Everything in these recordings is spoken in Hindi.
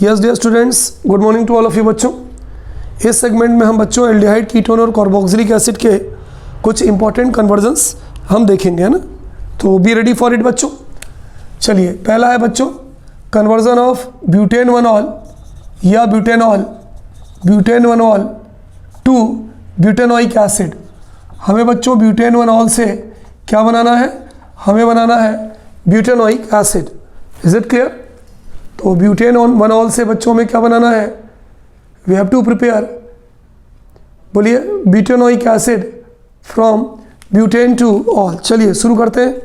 Yes dear students, good morning to all of you बच्चों। इस सेगमेंट में हम बच्चों एल्डिहाइड, कीटोन और कार्बोक्सिलिक एसिड के कुछ इंपॉर्टेंट कन्वर्जन्स हम देखेंगे, है ना। तो बी रेडी फॉर इट बच्चों। चलिए, पहला है बच्चों कन्वर्जन ऑफ ब्यूटेन वनॉल या ब्यूटेन वनॉल टू ब्यूटेनोइक एसिड। हमें बच्चों ब्यूटेन वनॉल से क्या बनाना है? हमें बनाना है butanoic acid. Is it clear? तो ब्यूटेन वनॉल से बच्चों में क्या बनाना है? वी हैव टू प्रिपेयर, बोलिए, butanoic acid from butane two all. चलिए शुरू करते हैं।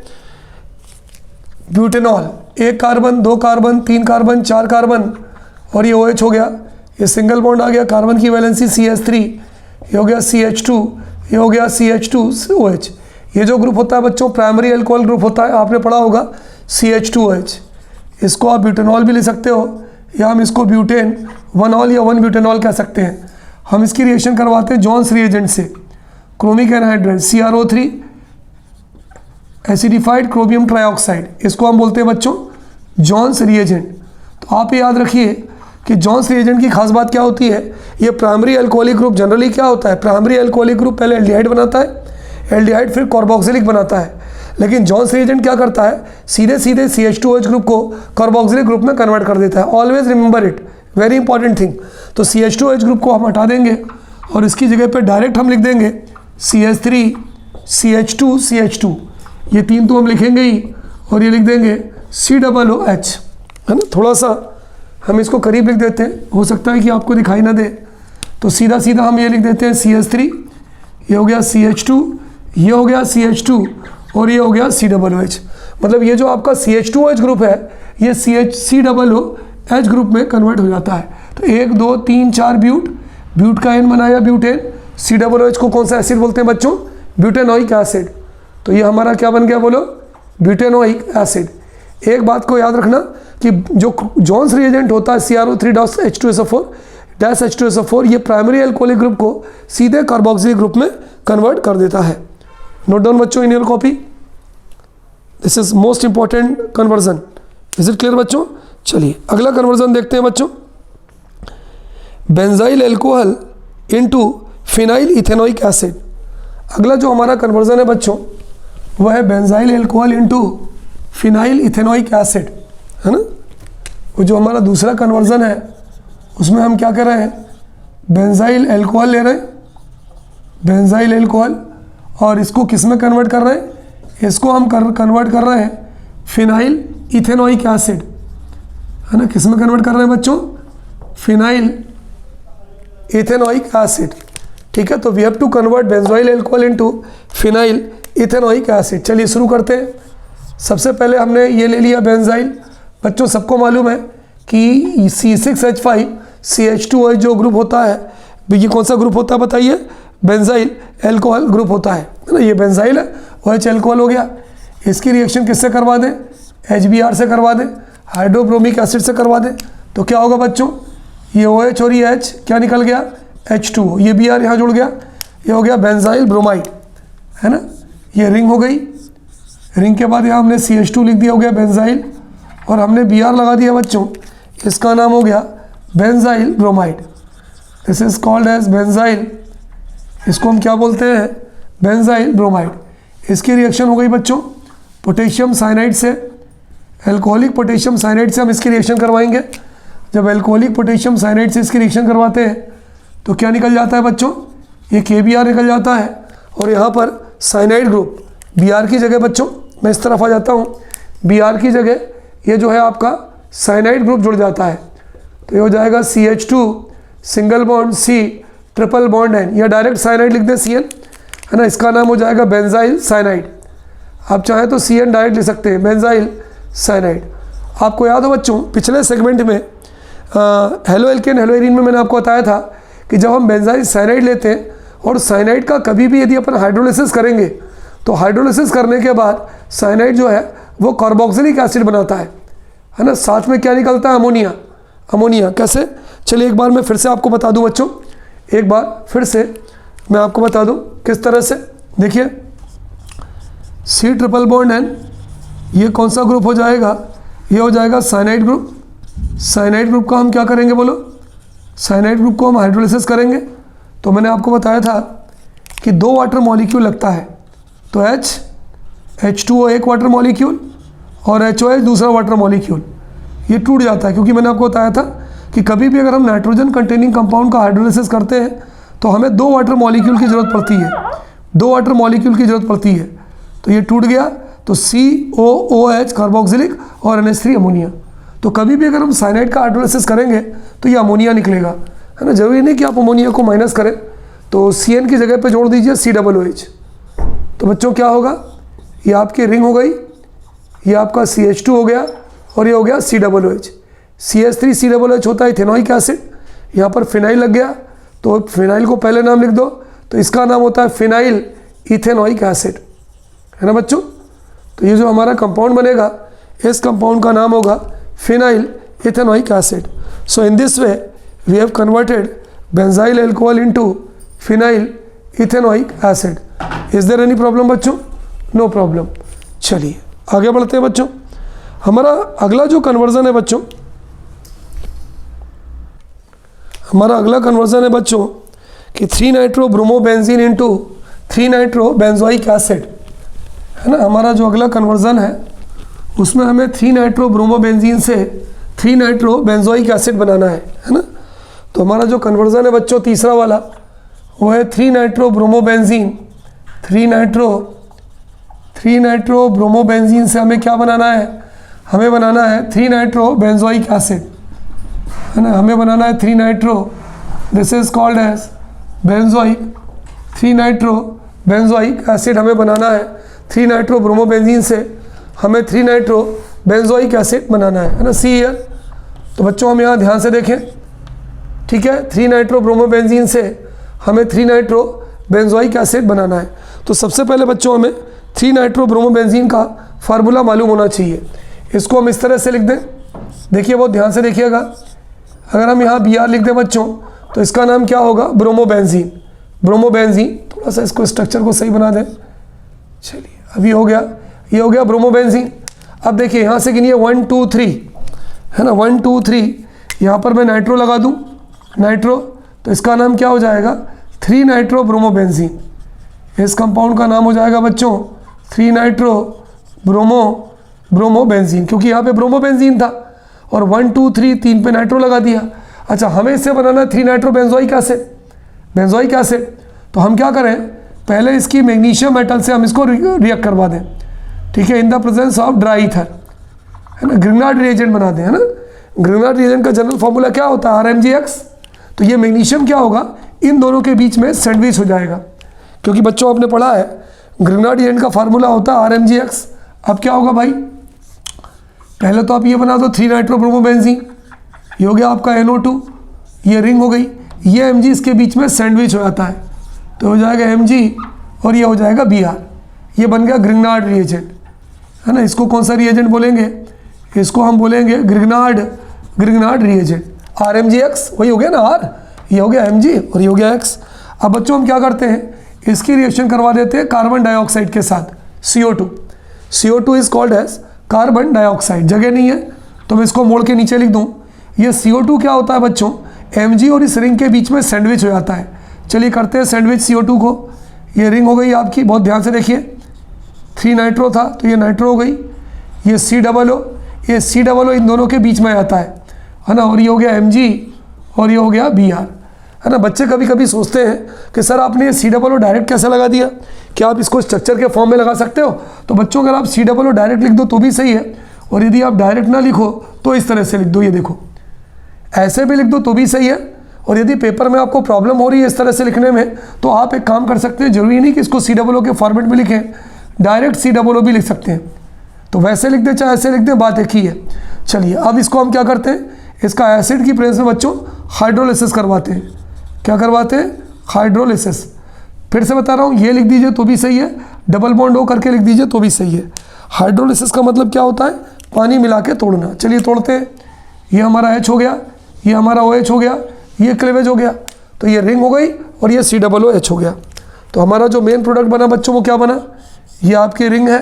Butanol, 1 carbon, 2 carbon, 3 carbon, 4 carbon और ये OH हो गया। ये सिंगल बॉन्ड आ गया, कार्बन की वैलेंसी CH3, ये हो गया CH2, ये हो गया CH2OH। ये जो ग्रुप होता है बच्चों प्राइमरी अल्कोहल ग्रुप होता है, आपने पढ़ा होगा CH2OH। इसको आप ब्यूटेनॉल भी ले सकते हो या हम इसको ब्यूटेन वनॉल या 1 ब्यूटेनॉल कह सकते हैं। हम इसकी रिएक्शन करवाते हैं जॉन्स रिएजेंट से। Chromic anhydride CrO3 acidified chromium trioxide, इसको हम बोलते हैं बच्चों जॉन्स रिएजेंट। तो आप ये याद रखिए कि जॉन्स रिएजेंट की खास बात क्या होती है। ये प्राइमरी अल्कोहलिक ग्रुप जनरली क्या होता है, प्राइमरी अल्कोहलिक ग्रुप पहले एल्डिहाइड बनाता है, एल्डिहाइड फिर कार्बोक्सिलिक बनाता है। लेकिन जॉन्स रिएजेंट क्या करता है, सीधे सीधे CH2OH ग्रुप को कार्बोक्सिलिक ग्रुप में कन्वर्ट कर देता है। Always remember it, very important thing. तो CH2OH ग्रुप को हम हटा देंगे और इसकी जगह पे डायरेक्ट हम लिख देंगे CH3 CH2 CH2। ये 3 तो हम लिखेंगे ही और ये लिख देंगे COOH, है ना। थोड़ा सा हम इसको करीब लिख देते हैं, हो सकता है कि आपको दिखाई ना दे। तो सीधा सीधा हम ये लिख देते हैं CH3, ये हो गया CH2, ये हो गया CH2 और ये हो गया COOH। मतलब ये जो आपका CH2OH ग्रुप है ये COOH ग्रुप में कन्वर्ट हो जाता है। तो 1 2 3 4 ब्यूट का N बनाया ब्यूटेन। COOH को कौन सा एसिड बोलते हैं बच्चों? Butanoic acid. तो ये हमारा क्या बन गया, बोलो, ब्यूटेनोइक एसिड। एक बात को याद रखना कि जो जॉन्स रिएजेंट होता है CrO3-H2SO4 ये प्राइमरी अल्कोहलिक ग्रुप को सीधे कार्बोक्सिलिक ग्रुप में कन्वर्ट कर देता है। नोट डाउन बच्चों इन your copy, this is most important conversion. Is it clear बच्चों? चलिए अगला कन्वर्जन देखते हैं बच्चों। Benzyl alcohol into phenyl ethanoic acid. अगला जो हमारा कन्वर्जन है बच्चों वह है benzyl alcohol into phenyl ethanoic acid, है ना। वो जो हमारा दूसरा कन्वर्जन है उसमें हम क्या कर रहे हैं, बेंजाइल अल्कोहल ले रहे हैं, बेंजाइल अल्कोहल, और इसको किस में कन्वर्ट कर रहे हैं? इसको हम कन्वर्ट कर रहे हैं फिनाइल इथेनोइक एसिड, है ना। किस में कन्वर्ट कर रहे हैं बच्चों? फिनाइल इथेनोइक एसिड, ठीक है। तो we have to convert benzoyl alcohol into phenyl ethanoic acid. चलिए शुरू करते हैं। सबसे पहले हमने ये ले लिया बेंजाइल। बच्चों सबको मालूम है कि C6H5CH2OH जो ग्रुप होता है, ये कौन सा ग्रुप होता है बताइए? बेंजाइल अल्कोहल ग्रुप होता है ना। ये बेंजाइल है, OH अल्कोहल हो गया। इसकी रिएक्शन किससे करवा दें? HBr से करवा दें, हाइड्रोब्रोमिक एसिड से करवा दें। तो क्या होगा बच्चों, ये OH और ये H क्या निकल गया? H2O। ये Br यहाँ जुड़ गया, ये हो गया बेंजाइल ब्रोमाइड, है ना। ये रिंग हो गई। रिंग के बाद यहाँ हमने CH2 लिख दिया, हो गया बेंजाइल, और हमने Br लगा दिया बच्चों। इसका नाम हो गया benzyl bromide. This is called as benzyl, इसको हम क्या बोलते हैं? Benzyl bromide. इसकी रिएक्शन हो गई बच्चों पोटेशियम साइनाइड से, अल्कोहलिक पोटेशियम साइनाइड से हम इसकी रिएक्शन करवाएंगे। जब अल्कोहलिक पोटेशियम साइनाइड से इसकी रिएक्शन करवाते हैं तो क्या निकल जाता है बच्चों? ये KBr निकल जाता है और यहाँ पर साइनाइड ग्रुप Br की जगह बच्चों, मैं इस तरफ आ जाता हूँ, Br की जगह ये जो है आपका साइनाइड ग्रुप जुड़ जाता है। तो ये हो जाएगा CH2 single bond C triple bond N, या डायरेक्ट साइनाइड लिख दें CN, है ना। इसका नाम हो जाएगा बेंजाइल साइनाइड। आप चाहें तो CN डायरेक्ट लिख सकते हैं, बेंजाइल साइनाइड। आपको याद हो बच्चों पिछले सेगमेंट में हेलो एल्केन हेलो एरीन में मैंने आपको बताया था कि जब हम बेंजाइल साइनाइड लेते हैं और साइनाइड का कभी भी यदि अपन हाइड्रोलिसिस करेंगे तो हाइड्रोलिसिस करने के बाद साइनाइड जो है वो कार्बोक्सिलिक एसिड बनाता है ना। साथ में क्या निकलता है? अमोनिया। अमोनिया कैसे? चलिए एक बार मैं फिर से आपको बता दूं बच्चों, एक बार फिर से मैं आपको बता दूं किस तरह से। देखिए C ट्रिपल बॉन्ड N, ये कौन सा ग्रुप हो जाएगा? ये हो जाएगा साइनाइड ग्रुप, साइनाइड ग्रुप का हम क्या करेंगे बोलो, साइनाइड ग्रुप को हम हाइड्रोलिसिस करेंगे। तो मैंने आपको बताया था कि 2 वाटर मॉलिक्यूल लगता है, तो H2O एक वाटर मॉलिक्यूल और HOH दूसरा वाटर मॉलिक्यूल, ये टूट जाता है। क्योंकि मैंने आपको बताया था कि कभी भी अगर हम नाइट्रोजन कंटेनिंग कंपाउंड का हाइड्रोलिसिस करते हैं तो हमें 2 वाटर मॉलिक्यूल की ज़रूरत पड़ती है, 2 वाटर मॉलिक्यूल की ज़रूरत पड़ती है। तो ये टूट गया तो COOH कार्बोक्सिलिक और NH3 अमोनिया। तो कभी भी अगर हम साइनाइड का हाइड्रोलिसिस करेंगे तो ये अमोनिया निकलेगा, है ना। जरूरी नहीं कि आप अमोनिया को माइनस करें, तो CN की जगह पे जोड़ दीजिए COOH। तो बच्चों क्या होगा, ये आपकी रिंग हो गई, ये आपका CH2 हो गया और ये हो गया COOH। CH3COOH होता है इथेनॉइक एसिड, यहाँ पर फिनाइल लग गया तो फिनाइल को पहले नाम लिख दो, तो इसका नाम होता है फिनाइल इथेनॉइक एसिड, है ना बच्चों। तो ये जो हमारा कंपाउंड बनेगा, इस कंपाउंड का नाम होगा phenyl ethanoic acid. So in this way we have converted benzyl alcohol into phenyl ethanoic acid. Is there any problem बच्चों? No problem. चलिए आगे बढ़ते हैं बच्चों। हमारा अगला जो कन्वर्जन है बच्चों, हमारा अगला कन्वर्जन है बच्चों कि 3-नाइट्रोब्रोमोबेंजीन इनटू 3-नाइट्रोबेंजोइक एसिड, है ना। हमारा जो अगला कन्वर्जन है उसमें हमें 3-नाइट्रोब्रोमोबेंजीन से 3-नाइट्रोबेंजोइक एसिड बनाना है ना। तो हमारा जो कन्वर्जन है बच्चों तीसरा वाला, वो है 3-नाइट्रोब्रोमोबेंजीन, 3-नाइट्रोब्रोमोबेंजीन से हमें क्या बनाना है, हमें बनाना है 3-नाइट्रोबेंजोइक एसिड, है ना। हमें बनाना है three nitro, this is called as benzoic, three nitrobenzoic acid हमें बनाना है। 3-नाइट्रोब्रोमोबेंजीन से हमें 3-नाइट्रोबेंजोइक एसिड बनाना है ना। See here. तो बच्चों हम यहाँ ध्यान से देखें, ठीक है। 3-नाइट्रोब्रोमोबेंजीन से हमें 3-नाइट्रोबेंजोइक एसिड बनाना है। तो सबसे पहले बच्चों हमें 3-नाइट्रोब्रोमोबेंजीन का फार्मूला मालूम होना चाहिए। इसको हम इस तरह से लिख दें, देखिए बहुत ध्यान से देखिएगा। अगर हम यहाँ Br लिख दें बच्चों तो इसका नाम क्या होगा, ब्रोमोबेंजीन। ब्रोमोबेंजीन, थोड़ा सा इसको स्ट्रक्चर को सही बना दें। चलिए अभी हो गया, ये हो गया ब्रोमोबेंजीन। अब देखिए यहाँ से गिनिए 1 2 3, है ना। 1 2 3, यहाँ पर मैं नाइट्रो लगा दूँ, नाइट्रो, तो इसका नाम क्या हो जाएगा, 3-नाइट्रोब्रोमोबेंजीन। इस कंपाउंड का नाम हो जाएगा बच्चों 3-नाइट्रोब्रोमोबेंजीन, क्योंकि यहाँ पे ब्रोमोबेंजीन था और 1 2 3 3 पे नाइट्रो लगा दिया। अच्छा, हमें इससे बनाना है 3-नाइट्रोबेंजोइक एसिड, बेंजोइक एसिड। तो हम क्या करें, पहले इसकी मैग्नीशियम मेटल से हम इसको रिएक्ट करवा दें, ठीक है, in the presence of dry ether, है ना। ग्रिग्नार्ड रिएजेंट बना दें, है ना। ग्रिग्नार्ड रिएजेंट का जनरल फॉर्मूला क्या होता है, RMgX। तो ये मैग्नीशियम क्या होगा, इन दोनों के बीच में सैंडविच हो जाएगा, क्योंकि बच्चों आपने पढ़ा है ग्रिग्नार्ड रिएजेंट का फार्मूला होता है RMgX। अब क्या होगा भाई, पहले तो आप ये बना दो 3-नाइट्रोब्रोमोबेंजीन, ये हो गया आपका NO2, ये रिंग हो गई, ये Mg इसके बीच में सैंडविच हो जाता है, तो हो जाएगा Mg और ये हो जाएगा Br। ये बन गया ग्रिग्नार्ड रिएजेंट, है ना। इसको कौन सा रिएजेंट बोलेंगे, इसको हम बोलेंगे ग्रिग्नार्ड रिएजेंट। RMgX वही हो गया ना, R, ये हो गया Mg और ये हो गया X। अब बच्चों हम क्या करते हैं, इसकी रिएक्शन करवा देते हैं कार्बन डाइऑक्साइड के साथ, CO2। CO2 is called as carbon dioxide. जगह नहीं है तो मैं इसको मोड़ के नीचे लिख दूं। ये CO2 क्या होता है बच्चों, Mg और इस रिंग के बीच में सैंडविच हो जाता है। चलिए करते हैं सैंडविच CO2 को। ये रिंग हो गई आपकी, बहुत ध्यान से देखिए, 3 नाइट्रो था तो ये नाइट्रो हो गई, ये COO, ये COO इन दोनों के बीच में आता है ना। और ये हो गया Mg और ये हो गया Br, है ना। बच्चे कभी कभी सोचते हैं कि सर आपने ये COO डायरेक्ट कैसे लगा दिया, क्या आप इसको स्ट्रक्चर के फॉर्म में लगा सकते हो। तो बच्चों अगर आप COO डायरेक्ट लिख दो तो भी सही है, और यदि आप डायरेक्ट ना लिखो तो इस तरह से लिख दो, ये देखो ऐसे भी लिख दो तो भी सही है। और यदि पेपर में आपको प्रॉब्लम हो रही है इस तरह से लिखने में, तो आप एक काम कर सकते हैं, जरूरी नहीं कि इसको COO के फॉर्मेट में लिखें, डायरेक्ट COO भी लिख सकते हैं। तो वैसे लिख दे चाहे ऐसे लिख दे, बात एक ही है। चलिए अब इसको हम क्या करते हैं, इसका एसिड की प्रेजेंस में बच्चों हाइड्रोलिसिस करवाते हैं। क्या करवाते हैं, हाइड्रोलिसिस। फिर से बता रहा हूँ, ये लिख दीजिए तो भी सही है, डबल बॉन्ड O करके लिख दीजिए तो भी सही है। हाइड्रोलिसिस का मतलब क्या होता है, पानी मिला के तोड़ना। चलिए तोड़ते हैं। ये हमारा H हो गया, ये हमारा OH हो गया, ये क्लेवेज हो गया, तो ये रिंग हो गई और ये COOH हो गया। तो हमारा जो मेन प्रोडक्ट बना बच्चों वो क्या बना, ये आपकी रिंग है,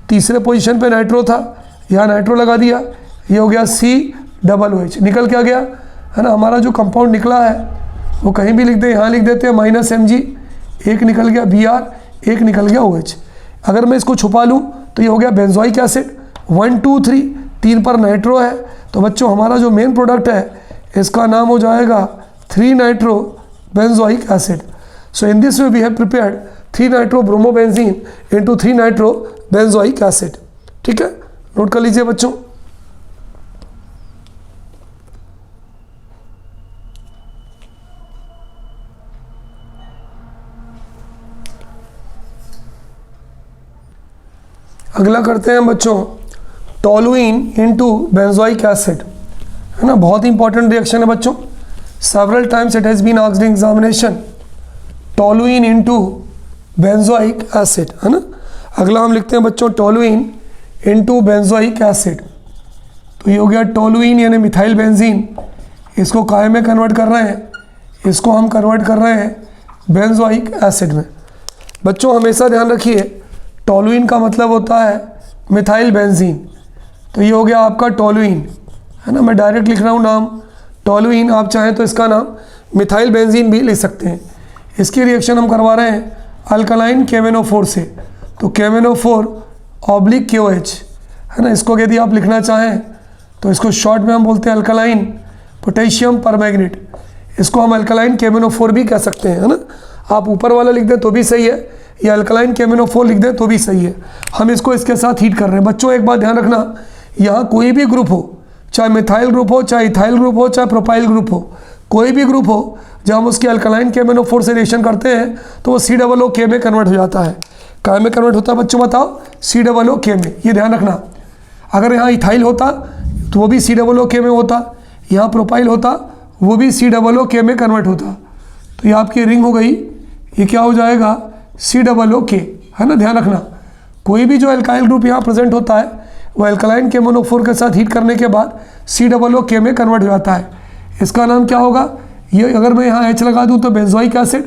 तीसरे पोजीशन पे नाइट्रो था, यहाँ नाइट्रो लगा दिया, ये हो गया डबल OH निकल क्या गया, है ना। हमारा जो कंपाउंड निकला है वो कहीं भी लिख दे, यहाँ लिख देते हैं -Mg, एक निकल गया Br, एक निकल गया OH। अगर मैं इसको छुपा लूँ तो ये हो गया बेंजोइक एसिड। 1 2 3 3 पर नाइट्रो है, तो बच्चों हमारा जो मेन प्रोडक्ट है इसका नाम हो जाएगा 3 nitro benzoic acid. So in this way we have prepared 3 nitro bromobenzene into 3 nitro benzoic acid. ठीक है, नोट कर लीजिए बच्चों। अगला करते हैं बच्चों टोलुइन इनटू बेंजोइक एसिड, है ना। बहुत इंपॉर्टेंट रिएक्शन है बच्चों, several times it has been asked in examination, toluene into benzoic acid, है ना। अगला हम लिखते हैं बच्चों टोलुइन इनटू बेंजोइक एसिड। तो ये हो गया टोलुइन यानी मिथाइल बेंजीन, इसको काय में कन्वर्ट कर रहे हैं, इसको हम कन्वर्ट कर रहे हैं बेंजोइक एसिड में। बच्चों हमेशा ध्यान रखिए टोलुइन का मतलब होता है मिथाइल बेंजीन, तो ये हो गया आपका टोलुइन, है ना। मैं डायरेक्ट लिख रहा हूँ नाम टोलुइन, आप चाहें तो इसका नाम मिथाइल बेंजीन भी लिख सकते हैं। इसकी रिएक्शन हम करवा रहे हैं अल्कलाइन KMnO4 से, तो KMnO4 ऑब्लिक KOH, है ना। इसको यदि आप लिखना चाहें तो इसको शॉर्ट में हम बोलते हैं अल्कलाइन पोटेशियम परमैंगनेट, इसको हम अल्कलाइन KMnO4 भी कह सकते हैं, है ना। आप ऊपर वाला लिख दें तो भी सही है, या अल्कलाइन KMnO4 लिख दें तो भी सही है। हम इसको इसके साथ हीट कर रहे हैं। बच्चों एक बात ध्यान रखना, यहाँ कोई भी ग्रुप हो, चाहे मिथाइल ग्रुप हो, चाहे इथाइल ग्रुप हो, चाहे प्रोपाइल ग्रुप हो, कोई भी ग्रुप हो, जब हम उसकी अल्कलाइन KMnO4 से रिएक्शन करते हैं तो वो COOK में कन्वर्ट हो जाता है। काय में कन्वर्ट होता है बच्चों बताओ? COOK में, ये ध्यान रखना। अगर यहाँ इथाइल होता तो वो भी COOK में होता, यहाँ प्रोपाइल होता वो भी COOK में कन्वर्ट होता। तो ये आपकी रिंग हो गई, ये क्या हो जाएगा COOK, है ना। ध्यान रखना कोई भी जो अल्काइल ग्रुप यहाँ प्रेजेंट होता है वो अल्कलाइन KMnO4 के साथ हीट करने के बाद COOK में कन्वर्ट हो जाता है। इसका नाम क्या होगा? ये अगर मैं यहाँ H लगा दूँ तो बेंजोइक एसिड,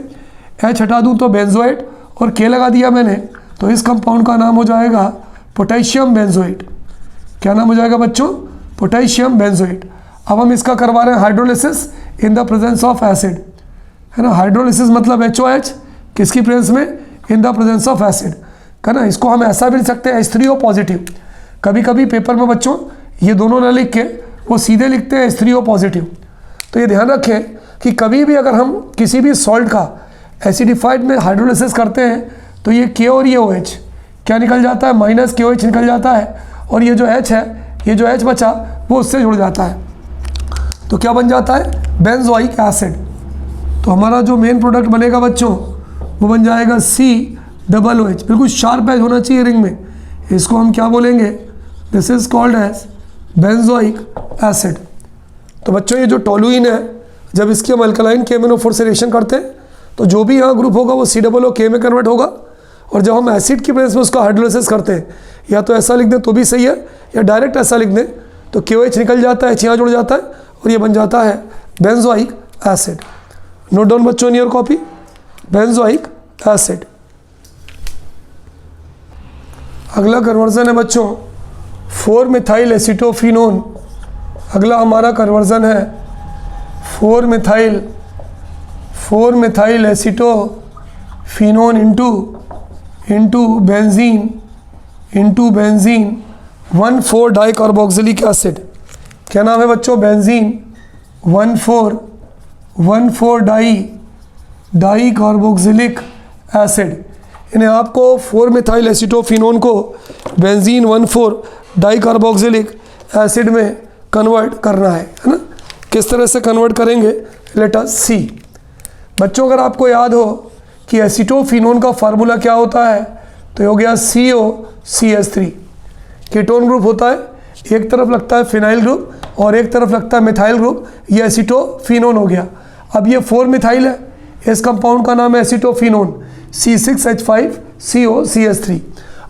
H हटा दूँ तो बेंजोएट, और K लगा दिया मैंने तो इस कंपाउंड का नाम हो जाएगा पोटेशियम बेंजोएट। क्या नाम हो जाएगा बच्चों? Potassium benzoate. अब हम इसका करवा रहे हैं hydrolysis in the presence of acid, है ना। हाइड्रोलिसिस मतलब HOH, किसकी प्रेजेंस में? In the presence of acid, है ना। इसको हम ऐसा भी लिख सकते हैं H3O पॉजिटिव। कभी कभी पेपर में बच्चों ये दोनों ना लिख के वो सीधे लिखते हैं H3O पॉजिटिव। तो ये ध्यान रखें कि कभी भी अगर हम किसी भी सॉल्ट का एसिडिफाइड में हाइड्रोलिसिस करते हैं तो ये K और ये OH क्या निकल जाता है? -KOH निकल जाता है, और ये जो H है, ये जो H बचा वो उससे जुड़ जाता है, तो क्या बन जाता है? Benzoic acid. तो हमारा जो मेन प्रोडक्ट बनेगा बच्चों वो बन जाएगा COOH। बिल्कुल शार्प एज होना चाहिए रिंग में, इसको हम क्या बोलेंगे? This is called as benzoic acid. तो बच्चों ये जो टोलुइन है, जब इसकी हम अल्कलाइन KMnO4 से रिएक्शन करते हैं तो जो भी यहाँ ग्रुप होगा वो COOK में कन्वर्ट होगा, और जब हम एसिड की प्रेजेंस में उसका हाइड्रोलिसिस करते हैं, या तो ऐसा लिख दें तो भी सही है, या डायरेक्ट ऐसा लिख दें तो KOH निकल जाता है, H यहाँ जुड़ जाता है और ये बन जाता है बेंजोइक एसिड। नोट डाउन बच्चों इन योर कॉपी, बेंजोइक एसिड। अगला कन्वर्जन है बच्चों 4 मिथाइल एसिटोफिनोन। अगला हमारा कन्वर्जन है 4 methyl acetophenone into benzene 1,4 dicarboxylic acid. क्या नाम है बच्चों? Benzene 1,4 dicarboxylic acid. इन्हें आपको 4 मिथाइल एसिटोफिनोन को बेंजीन 1,4 डाइकार्बोक्सिलिक एसिड में कन्वर्ट करना है ना। किस तरह से कन्वर्ट करेंगे? लेट अस सी। बच्चों अगर आपको याद हो कि एसिटोफिनोन का फार्मूला क्या होता है तो ये हो गया COCH3। कीटोन ग्रुप होता है, एक तरफ लगता है फिनाइल ग्रुप और एक तरफ लगता है मिथाइल ग्रुप, ये एसिटोफिनोन हो गया। अब ये 4 मिथाइल है, इस कंपाउंड का नाम है एसिटोफिनोन C6H5COCH3।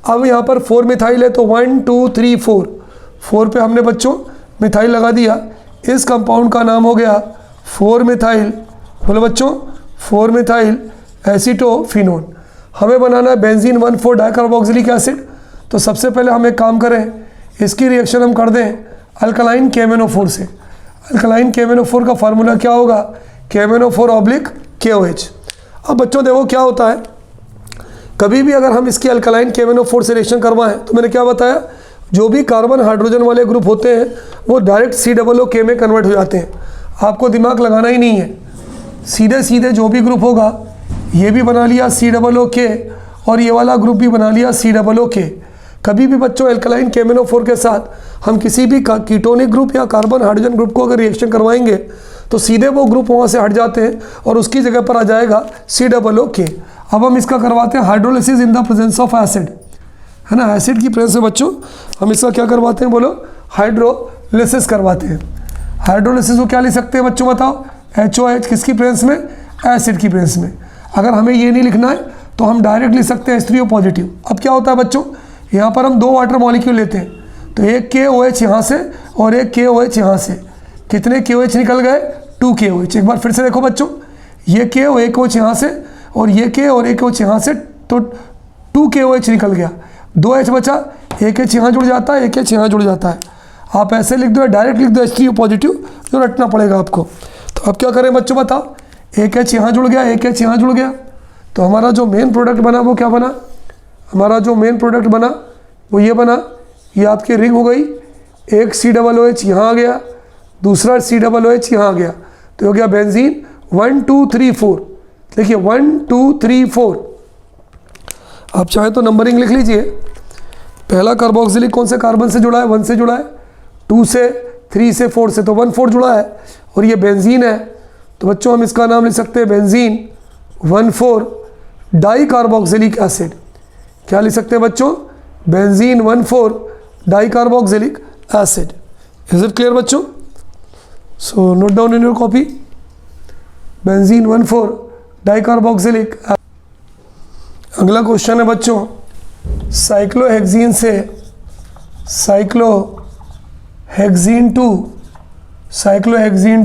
अब यहाँ पर 4 मिथाइल है तो 1 2 3 4 पे हमने बच्चों मिथाइल लगा दिया, इस कंपाउंड का नाम हो गया 4 मिथाइल, बोलो बच्चों 4 मिथाइल एसिटोफिनोन। हमें बनाना है बेंजीन 1,4 डाइकार्बोक्सिलिक एसिड। तो सबसे पहले हम एक काम करें, इसकी रिएक्शन हम कर दें अल्कलाइन KMnO4 से। अल्कलाइन KMnO4 का फार्मूला क्या होगा? KMnO4/KOH। अब बच्चों देखो क्या होता है, कभी भी अगर हम इसकी अल्कलाइन KMnO4 से रिएक्शन करवाएं तो मैंने क्या बताया, जो भी कार्बन हाइड्रोजन वाले ग्रुप होते हैं वो डायरेक्ट COOK में कन्वर्ट हो जाते हैं। आपको दिमाग लगाना ही नहीं है, सीधे सीधे जो भी ग्रुप होगा ये भी बना लिया COOK और ये वाला ग्रुप भी बना लिया COOK। कभी भी बच्चों अल्कलाइन KMnO4 के साथ हम किसी भी कीटोनिक ग्रुप या कार्बन हाइड्रोजन ग्रुप को अगर रिएक्शन करवाएंगे तो सीधे वो ग्रुप वहाँ से हट जाते हैं और उसकी जगह पर आ जाएगा COOK। अब हम इसका करवाते हैं hydrolysis in the presence of acid, है ना। एसिड की प्रेजेंस में बच्चों हम इसका क्या करवाते हैं, बोलो, हाइड्रोलिसिस करवाते हैं। हाइड्रोलिसिस को क्या लिख सकते हैं बच्चों, बताओ, HOH किसकी प्रेजेंस में? एसिड की प्रेजेंस में। अगर हमें ये नहीं लिखना है तो हम डायरेक्ट लिख सकते हैं H3O पॉजिटिव। अब क्या होता है बच्चों, यहाँ पर हम 2 वाटर मॉलिक्यूल लेते हैं, तो एक KOH यहाँ से और एक KOH यहाँ से। कितने KOH निकल गए? 2 KOH। एक बार फिर से देखो बच्चों, ये K और एक OH यहाँ से और ये K और एक OH यहाँ से, तो 2 KOH निकल गया, 2 H बचा, एक H यहाँ जुड़ जाता है, एक H यहाँ जुड़ जाता है। आप ऐसे लिख दो, डायरेक्ट लिख दो H3O पॉजिटिव, जो रटना पड़ेगा आपको। तो अब क्या करें बच्चों, बताओ, एक H यहाँ जुड़ गया, एक H यहाँ जुड़ गया, तो हमारा जो मेन प्रोडक्ट बना वो क्या बना? हमारा जो मेन प्रोडक्ट बना वो ये बना, ये आपकी रिंग हो गई। एक COOH यहाँ आ गया, दूसरा COOH यहाँ आ गया, तो हो गया बेंजीन 1 2 3 4। देखिए 1 2 3 4, आप चाहे तो नंबरिंग लिख लीजिए। पहला कार्बोक्सिलिक कौन से कार्बन से जुड़ा है? 1 से जुड़ा है, 2 से, 3 से, 4 से, तो 1 4 जुड़ा है और ये बेंजीन है। तो बच्चों हम इसका नाम लिख सकते हैं बेंजीन 1 4 डाई कार्बोक्सिलिक एसिड। क्या लिख सकते हैं बच्चों? Benzene 1 4 di carboxylic acid. Is it clear बच्चों? So note down in your copy, benzene 1 4 di carboxylic. अगला क्वेश्चन है बच्चों, साइक्लोहेक्सीन से cyclohexene to cyclohexane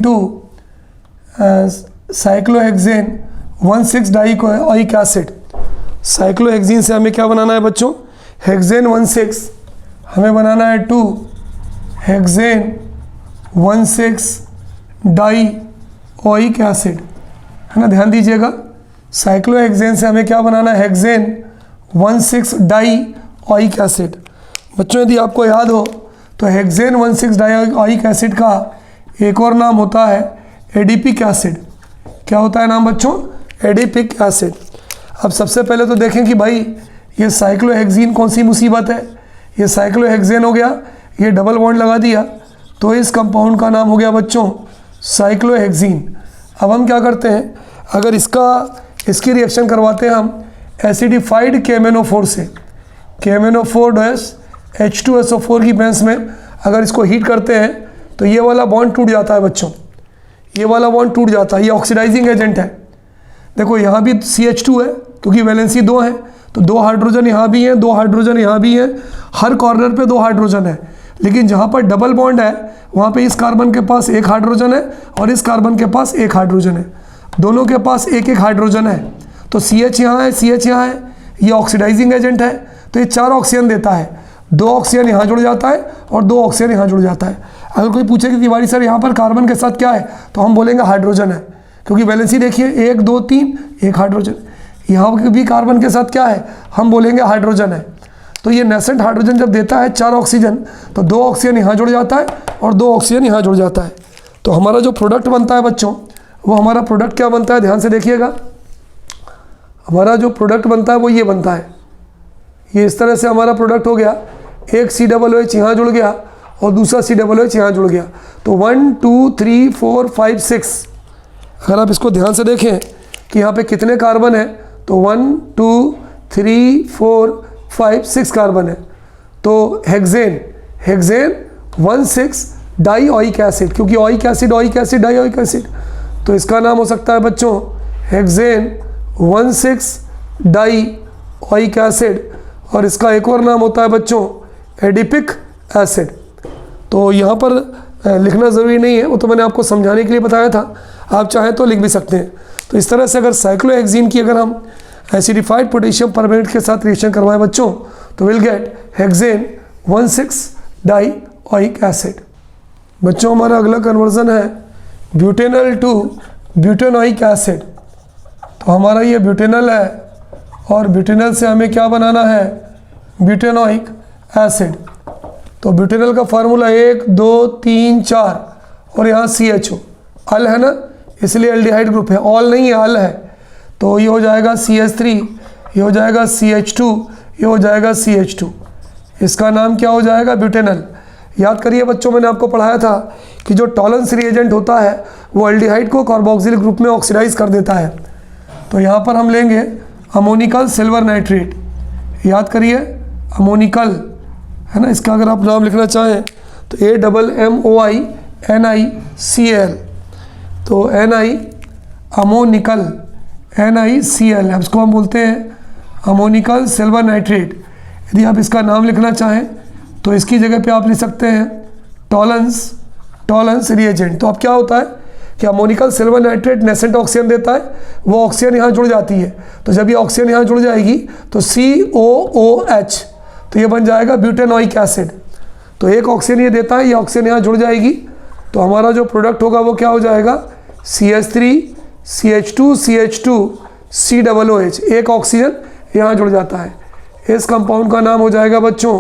1,6 dioic acid. Cyclohexene से हमें क्या बनाना है बच्चों? हेक्सेन 1,6, हमें बनाना है 2 हेक्सेन 1,6 डाइकोइक एसिड, है ना। ध्यान दीजिएगा, साइक्लोहेक्सेन से हमें क्या बनाना है? Hexane 1,6 dioic acid. बच्चों यदि आपको याद हो तो हेक्सेन 1,6 डाइकोइक एसिड का एक और नाम होता है एडिपिक एसिड। क्या होता है नाम बच्चों? Adipic acid. अब सबसे पहले तो देखें कि भाई ये साइक्लोहेक्सीन कौन सी मुसीबत है। ये साइक्लोहेक्सेन हो गया, ये डबल बॉन्ड लगा दिया, तो इस कंपाउंड का नाम हो गया बच्चों साइक्लोहेक्सीन। अब हम क्या करते हैं, अगर इसकी रिएक्शन करवाते हैं हम एसिडिफाइड KMnO4 से, KMnO4-H2SO4 की बेंस में अगर इसको हीट करते हैं तो ये वाला बॉन्ड टूट जाता है बच्चों, ये वाला बॉन्ड टूट जाता है। ये ऑक्सीडाइजिंग एजेंट है। देखो यहाँ भी CH2 है क्योंकि वैलेंसी 2 है, तो 2 हाइड्रोजन यहाँ भी हैं, 2 हाइड्रोजन यहाँ भी हैं, हर कॉर्नर पे 2 हाइड्रोजन है। लेकिन जहाँ पर डबल बॉन्ड है वहाँ पे इस कार्बन के पास 1 हाइड्रोजन है और इस कार्बन के पास 1 हाइड्रोजन है, दोनों के पास 1 हाइड्रोजन है। तो CH यहाँ है, CH यहाँ है, ये ऑक्सीडाइजिंग एजेंट है, तो ये 4 ऑक्सीजन देता है। 2 ऑक्सीजन यहाँ जुड़ जाता है और 2 ऑक्सीजन यहाँ जुड़ जाता है। अगर कोई पूछे कि तिवारी सर यहाँ पर कार्बन के साथ क्या है, तो हम बोलेंगे हाइड्रोजन है, क्योंकि वैलेंसी देखिए 1 2 3, 1 हाइड्रोजन। यहाँ भी कार्बन के साथ क्या है, हम बोलेंगे हाइड्रोजन है। तो ये नेसेंट हाइड्रोजन जब देता है 4 ऑक्सीजन, तो 2 ऑक्सीजन यहाँ जुड़ जाता है और 2 ऑक्सीजन यहाँ जुड़ जाता है। तो हमारा जो प्रोडक्ट बनता है बच्चों, वो हमारा प्रोडक्ट क्या बनता है, ध्यान से देखिएगा। हमारा जो प्रोडक्ट बनता है वो ये बनता है, ये इस तरह से हमारा प्रोडक्ट हो गया। एक COOH यहाँ जुड़ गया और दूसरा COOH यहाँ जुड़ गया, तो 1 2 3 4 5 6। अगर आप इसको ध्यान से देखें कि यहाँ पे कितने कार्बन है, तो 1 2 3 4 5 6 कार्बन है। तो हेक्सेन 1,6 डाइओइक एसिड, क्योंकि ओइक एसिड डाइओइक एसिड, तो इसका नाम हो सकता है बच्चों हेक्सेन 1,6 डाइओइक एसिड। और इसका एक और नाम होता है बच्चों एडिपिक एसिड। तो यहाँ पर लिखना ज़रूरी नहीं है, वो तो मैंने आपको समझाने के लिए बताया था, आप चाहें तो लिख भी सकते हैं। तो इस तरह से अगर साइक्लोहेक्सीन की अगर हम एसिडिफाइड पोटेशियम परमैंगनेट के साथ रिएक्शन करवाएं बच्चों, तो will get hexane 1,6 dioic acid. बच्चों हमारा अगला कन्वर्जन है ब्यूटेनल टू ब्यूटेनोइक एसिड। तो हमारा ये ब्यूटेनल है और ब्यूटेनल से हमें क्या बनाना है, ब्यूटेनोइक एसिड। तो ब्यूटेनल का फार्मूला 1 2 3 4 और यहाँ CHO, अल है ना, इसलिए एल्डिहाइड ग्रुप है, ऑल नहीं है, अल है। तो ये हो जाएगा CH3, ये हो जाएगा CH2, ये हो जाएगा CH2। इसका नाम क्या हो जाएगा, ब्यूटेनल। याद करिए बच्चों, मैंने आपको पढ़ाया था कि जो टॉलरेंस रिएजेंट होता है वो एल्डिहाइड को कार्बोक्सिल ग्रुप में ऑक्सीडाइज कर देता है। तो यहाँ पर हम लेंगे अमोनिकल सिल्वर नाइट्रेट। याद करिए अमोनिकल है ना, इसका अगर आप नाम लिखना चाहें तो AMMOINICL। तो NI अमोनिकल NiCl, अब इसको हम बोलते हैं अमोनिकल सिल्वर नाइट्रेट। यदि आप इसका नाम लिखना चाहें तो इसकी जगह पे आप लिख सकते हैं टॉलरेंस रिएजेंट। तो अब क्या होता है कि ammoniacal silver nitrate nascent oxygen देता है, वो ऑक्सीजन यहाँ जुड़ जाती है। तो जब ये ऑक्सीजन यहाँ जुड़ जाएगी तो COOH, तो ये बन जाएगा ब्यूटेनोइक एसिड। तो एक ऑक्सीजन ये देता है, ये ऑक्सीजन यहाँ जुड़ जाएगी, तो हमारा जो प्रोडक्ट होगा वो क्या हो जाएगा, CH3 CH2 CH2 COOH, एक ऑक्सीजन यहाँ जुड़ जाता है। इस कंपाउंड का नाम हो जाएगा बच्चों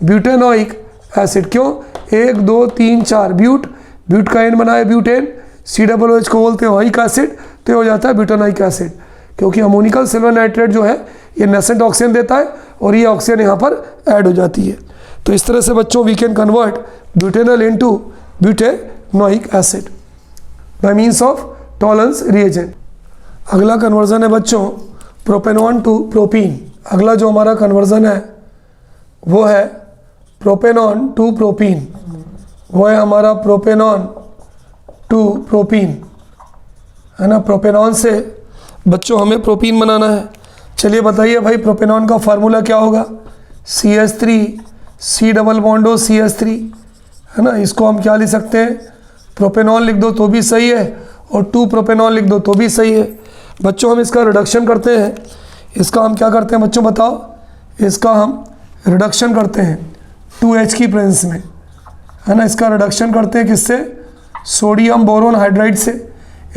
ब्यूटेनोइक एसिड। क्यों, 1 2 3 4 ब्यूट का एंड बना है ब्यूटेन, COOH को बोलते हैं ओइक एसिड, तो ये हो जाता है ब्यूटेनोइक एसिड। क्योंकि अमोनिकल सिल्वर नाइट्रेट जो है ये नेसेंट ऑक्सीजन देता है और ये ऑक्सीजन यहाँ पर ऐड हो जाती है। तो इस तरह से बच्चों we can convert butanal into butanoic acid by means of tollens reagent. अगला कन्वर्जन है बच्चों प्रोपेनॉन टू प्रोपीन। अगला जो हमारा कन्वर्जन है वो है प्रोपेनॉन टू प्रोपीन, वो है हमारा प्रोपेनॉन टू प्रोपीन, है ना। प्रोपेनॉन से बच्चों हमें प्रोपीन बनाना है। चलिए बताइए भाई, प्रोपेनॉन का फार्मूला क्या होगा, CH3 COO है ना। इसको हम क्या लिख सकते हैं, प्रोपेनॉन लिख दो तो भी सही है और 2 प्रोपेनॉन लिख दो तो भी सही है। बच्चों हम इसका रिडक्शन करते हैं, इसका हम क्या करते हैं बच्चों बताओ, इसका हम रिडक्शन करते हैं 2H की प्रेजेंस में, है ना। इसका रिडक्शन करते हैं किससे, सोडियम बोरोन हाइड्राइड से,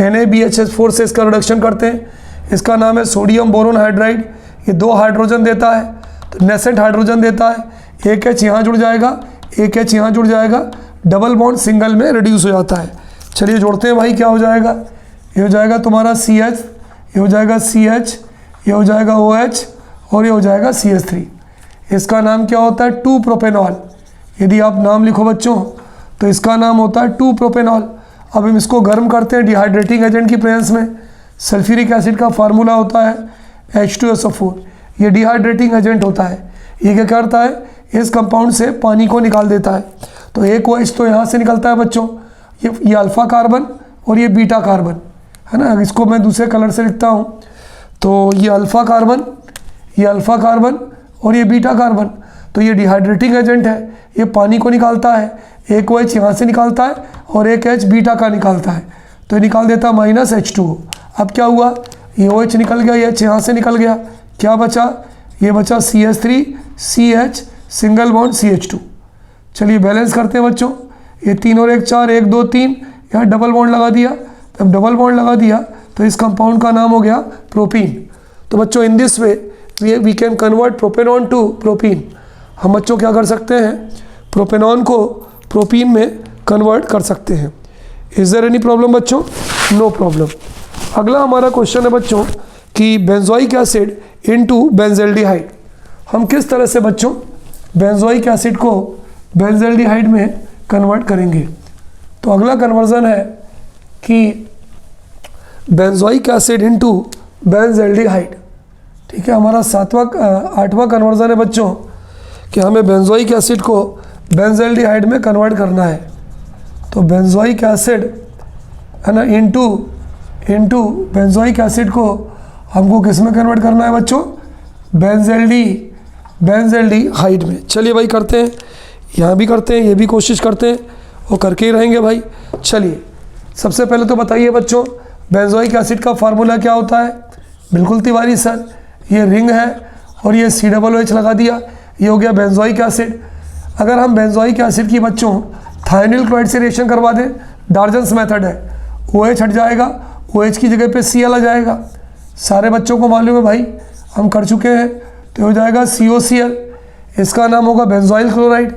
NaBHH4 से इसका रिडक्शन करते हैं। इसका नाम है सोडियम बोरोन हाइड्राइड। ये 2 हाइड्रोजन देता है, तो नेसेंट हाइड्रोजन देता है, एक H यहाँ जुड़ जाएगा, एक H यहाँ जुड़ जाएगा, डबल बॉन्ड सिंगल में रिड्यूस हो जाता है। चलिए जोड़ते हैं भाई, क्या हो जाएगा, ये हो जाएगा तुम्हारा CH, ये हो जाएगा CH, ये हो जाएगा OH और ये हो जाएगा CH3। इसका नाम क्या होता है, 2 प्रोपेनॉल। यदि आप नाम लिखो बच्चों तो इसका नाम होता है 2 प्रोपेनॉल। अब हम इसको गर्म करते हैं डिहाइड्रेटिंग एजेंट की प्रेजेंस में। सल्फ्यूरिक एसिड का फार्मूला होता है H2SO4, ये डिहाइड्रेटिंग एजेंट होता है। ये क्या करता है, इस कंपाउंड से पानी को निकाल देता है। तो एक OH तो यहाँ से निकलता है बच्चों, ये अल्फ़ा कार्बन और ये बीटा कार्बन, है ना। इसको मैं दूसरे कलर से लिखता हूँ, तो ये अल्फ़ा कार्बन, ये अल्फ़ा कार्बन और ये बीटा कार्बन। तो ये डिहाइड्रेटिंग एजेंट है, ये पानी को निकालता है। एक OH यहाँ से निकालता है और एक H बीटा का निकालता है, तो ये निकाल देता है -H2O। अब क्या हुआ, ये OH निकल गया, ये H यहाँ से निकल गया, क्या बचा, ये बचा CH3 CH single bond CH2। चलिए बैलेंस करते हैं बच्चों, ये 3 और 1 4, 1 2 3, यहाँ डबल बॉन्ड लगा दिया। जब डबल बॉन्ड लगा दिया तो इस कंपाउंड का नाम हो गया प्रोपीन। तो बच्चों in this way we can convert propanone to propene. हम बच्चों क्या कर सकते हैं, प्रोपेनॉन को प्रोपीन में कन्वर्ट कर सकते हैं। इज देयर एनी प्रॉब्लम बच्चों, नो प्रॉब्लम। अगला हमारा क्वेश्चन है बच्चों कि बेंजोइक एसिड इनटू बेंजल्डिहाइड। हम किस तरह से बच्चों बेंजोइक एसिड को बेंजल्डिहाइड में कन्वर्ट करेंगे। तो अगला कन्वर्जन है कि बेंजोइक एसिड इनटू बेंजल्डिहाइड। ठीक है, हमारा 8वां कन्वर्जन है बच्चों कि हमें बेंजोइक एसिड को बेंजल्डिहाइड में कन्वर्ट करना है। तो बेंजोइक एसिड है ना इनटू बेंजोइक एसिड को हमको किस में कन्वर्ट करना है बच्चों, बेंजल्डिहाइड में। चलिए भाई करते हैं, यहाँ भी करते हैं, ये भी कोशिश करते हैं और करके ही रहेंगे भाई। चलिए सबसे पहले तो बताइए बच्चों बेंजोइक एसिड का फार्मूला क्या होता है। बिल्कुल तिवारी सर, ये रिंग है और ये COOH लगा दिया, ये हो गया बेंजोइक एसिड। अगर हम बेंजोइक एसिड की बच्चों थायनिल क्लोराइड से रिएक्शन करवा दें, डार्जन्स मेथड है, OH हट जाएगा, OH की जगह पे Cl आ जाएगा। सारे बच्चों को मालूम है भाई, हम कर चुके हैं। तो हो जाएगा COCl, इसका नाम होगा बेंजोइल क्लोराइड।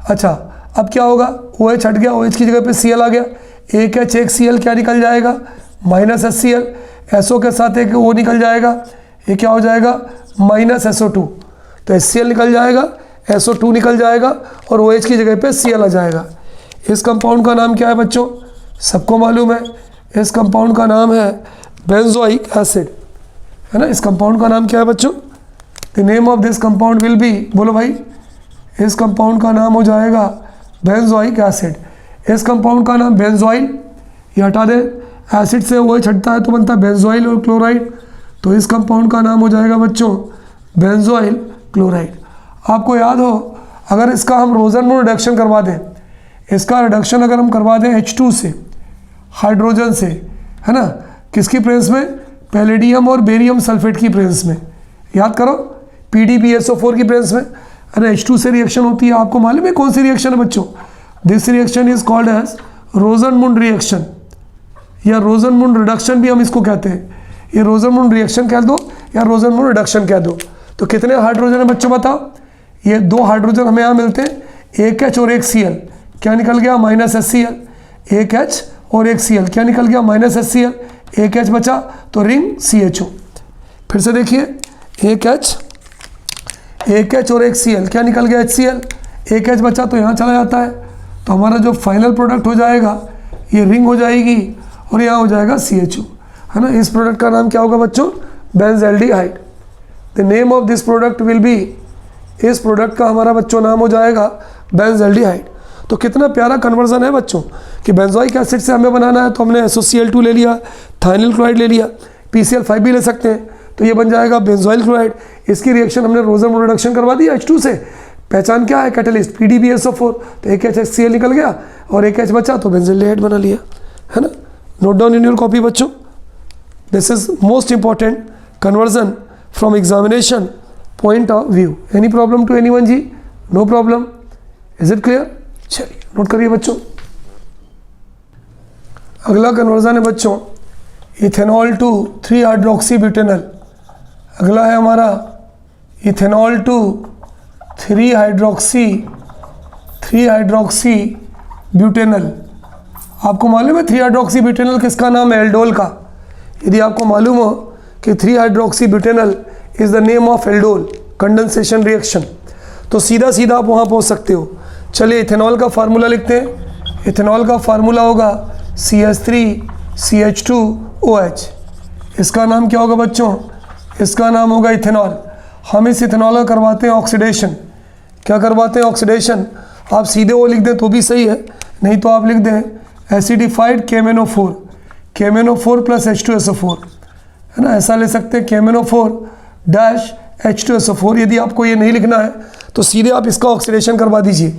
अच्छा, अब क्या होगा, OH हट गया, OH की जगह पे Cl आ गया, एक H एक Cl क्या निकल जाएगा, -HCl, SO के साथ एक O निकल जाएगा, ये क्या हो जाएगा -SO2। तो HCl निकल जाएगा, SO2 निकल जाएगा और OH की जगह पे Cl आ जाएगा। इस कंपाउंड का नाम क्या है बच्चों, सबको मालूम है, इस कंपाउंड का नाम है बेंजोइक एसिड, है ना। इस कंपाउंड का नाम क्या है बच्चों, the name of this compound will be, बोलो भाई, इस कंपाउंड का नाम हो जाएगा बेंजोइक एसिड। इस कंपाउंड का नाम बेंजोइल, ये हटा दें, एसिड से OH हटता है तो बनता है बेंजोइल और क्लोराइड, तो इस कंपाउंड का नाम हो जाएगा बच्चों बेंजोइल क्लोराइड। आपको याद हो, अगर इसका हम रोजनमून रिडक्शन करवा दें, इसका रिडक्शन अगर हम करवा दें H2 से, हाइड्रोजन से, है ना, किसकी प्रेजेंस में, पैलेडियम और बेरियम सल्फेट की प्रेजेंस में, याद करो, PDBSO4 की प्रेजेंस में, अरे H2 से रिएक्शन होती है। आपको मालूम है कौन सी रिएक्शन है बच्चों, this reaction is called as Rosenmund reaction या रोजनमून रिडक्शन भी हम इसको कहते हैं। ये रोजनमून रिएक्शन कह दो या रोजनमून रिडक्शन कह दो। तो कितने हाइड्रोजन है बच्चों बताओ, ये 2 हाइड्रोजन हमें यहाँ मिलते हैं, एक H और एक Cl, क्या निकल गया -HCl, एक H और एक Cl, क्या निकल गया -HCl, एक H बचा तो रिंग CHO। फिर से देखिए, एक H और एक Cl, क्या निकल गया HCl, एक H बचा तो यहाँ चला जाता है, तो हमारा जो फाइनल प्रोडक्ट हो जाएगा ये रिंग हो जाएगी और यहाँ हो जाएगा CHO, है ना। इस प्रोडक्ट का नाम क्या होगा बच्चों, benzaldehyde. The name of this product will be, इस प्रोडक्ट का हमारा बच्चों नाम हो जाएगा बेंजल्डिहाइड। तो कितना प्यारा कन्वर्जन है बच्चों कि बेंजोइक एसिड से हमें बनाना है तो हमने SOCl2 ले लिया, थायनिल क्लोराइड ले लिया, PCl5 भी ले सकते हैं, तो ये बन जाएगा बेंजोइल क्लोराइड। इसकी रिएक्शन हमने रोजनमून रिडक्शन करवा दी H2 से, पहचान क्या है, कैटलिस्ट PDBSO4, तो एक HCl निकल गया और एक H बचा तो बेंजल्डिहाइड बना लिया, है ना। Note down in your copy बच्चों, this is most important conversion from examination point of view. Any problem to anyone जी, no problem, is it clear. चलिए नोट करिए बच्चों, अगला कन्वर्जन है बच्चों इथेनॉल टू 3-हाइड्रोक्सीब्यूटेनॉल। अगला है हमारा इथेनॉल टू 3-हाइड्रोक्सीब्यूटेनॉल। आपको मालूम है 3-हाइड्रोक्सीब्यूटेनॉल किसका नाम है, एल्डोल का। यदि आपको मालूम हो कि three hydroxybutanol is the name of aldol condensation reaction, तो सीधा सीधा आप वहाँ पहुँच सकते हो। चलिए इथेनॉल का फार्मूला लिखते हैं। इथेनॉल का फार्मूला होगा CH3CH2OH। इसका नाम क्या होगा बच्चों, इसका नाम होगा इथेनॉल। हम इस इथेनॉल का करवाते हैं ऑक्सीडेशन। क्या करवाते हैं, ऑक्सीडेशन। आप सीधे वो लिख दें तो भी सही है, नहीं तो आप लिख दें एसिडिफाइड KMnO4, KMnO4 + H2SO4, है ना, ऐसा ले सकते हैं KMnO4 H2SO4। यदि आपको ये नहीं लिखना है तो सीधे आप इसका ऑक्सीडेशन करवा दीजिए।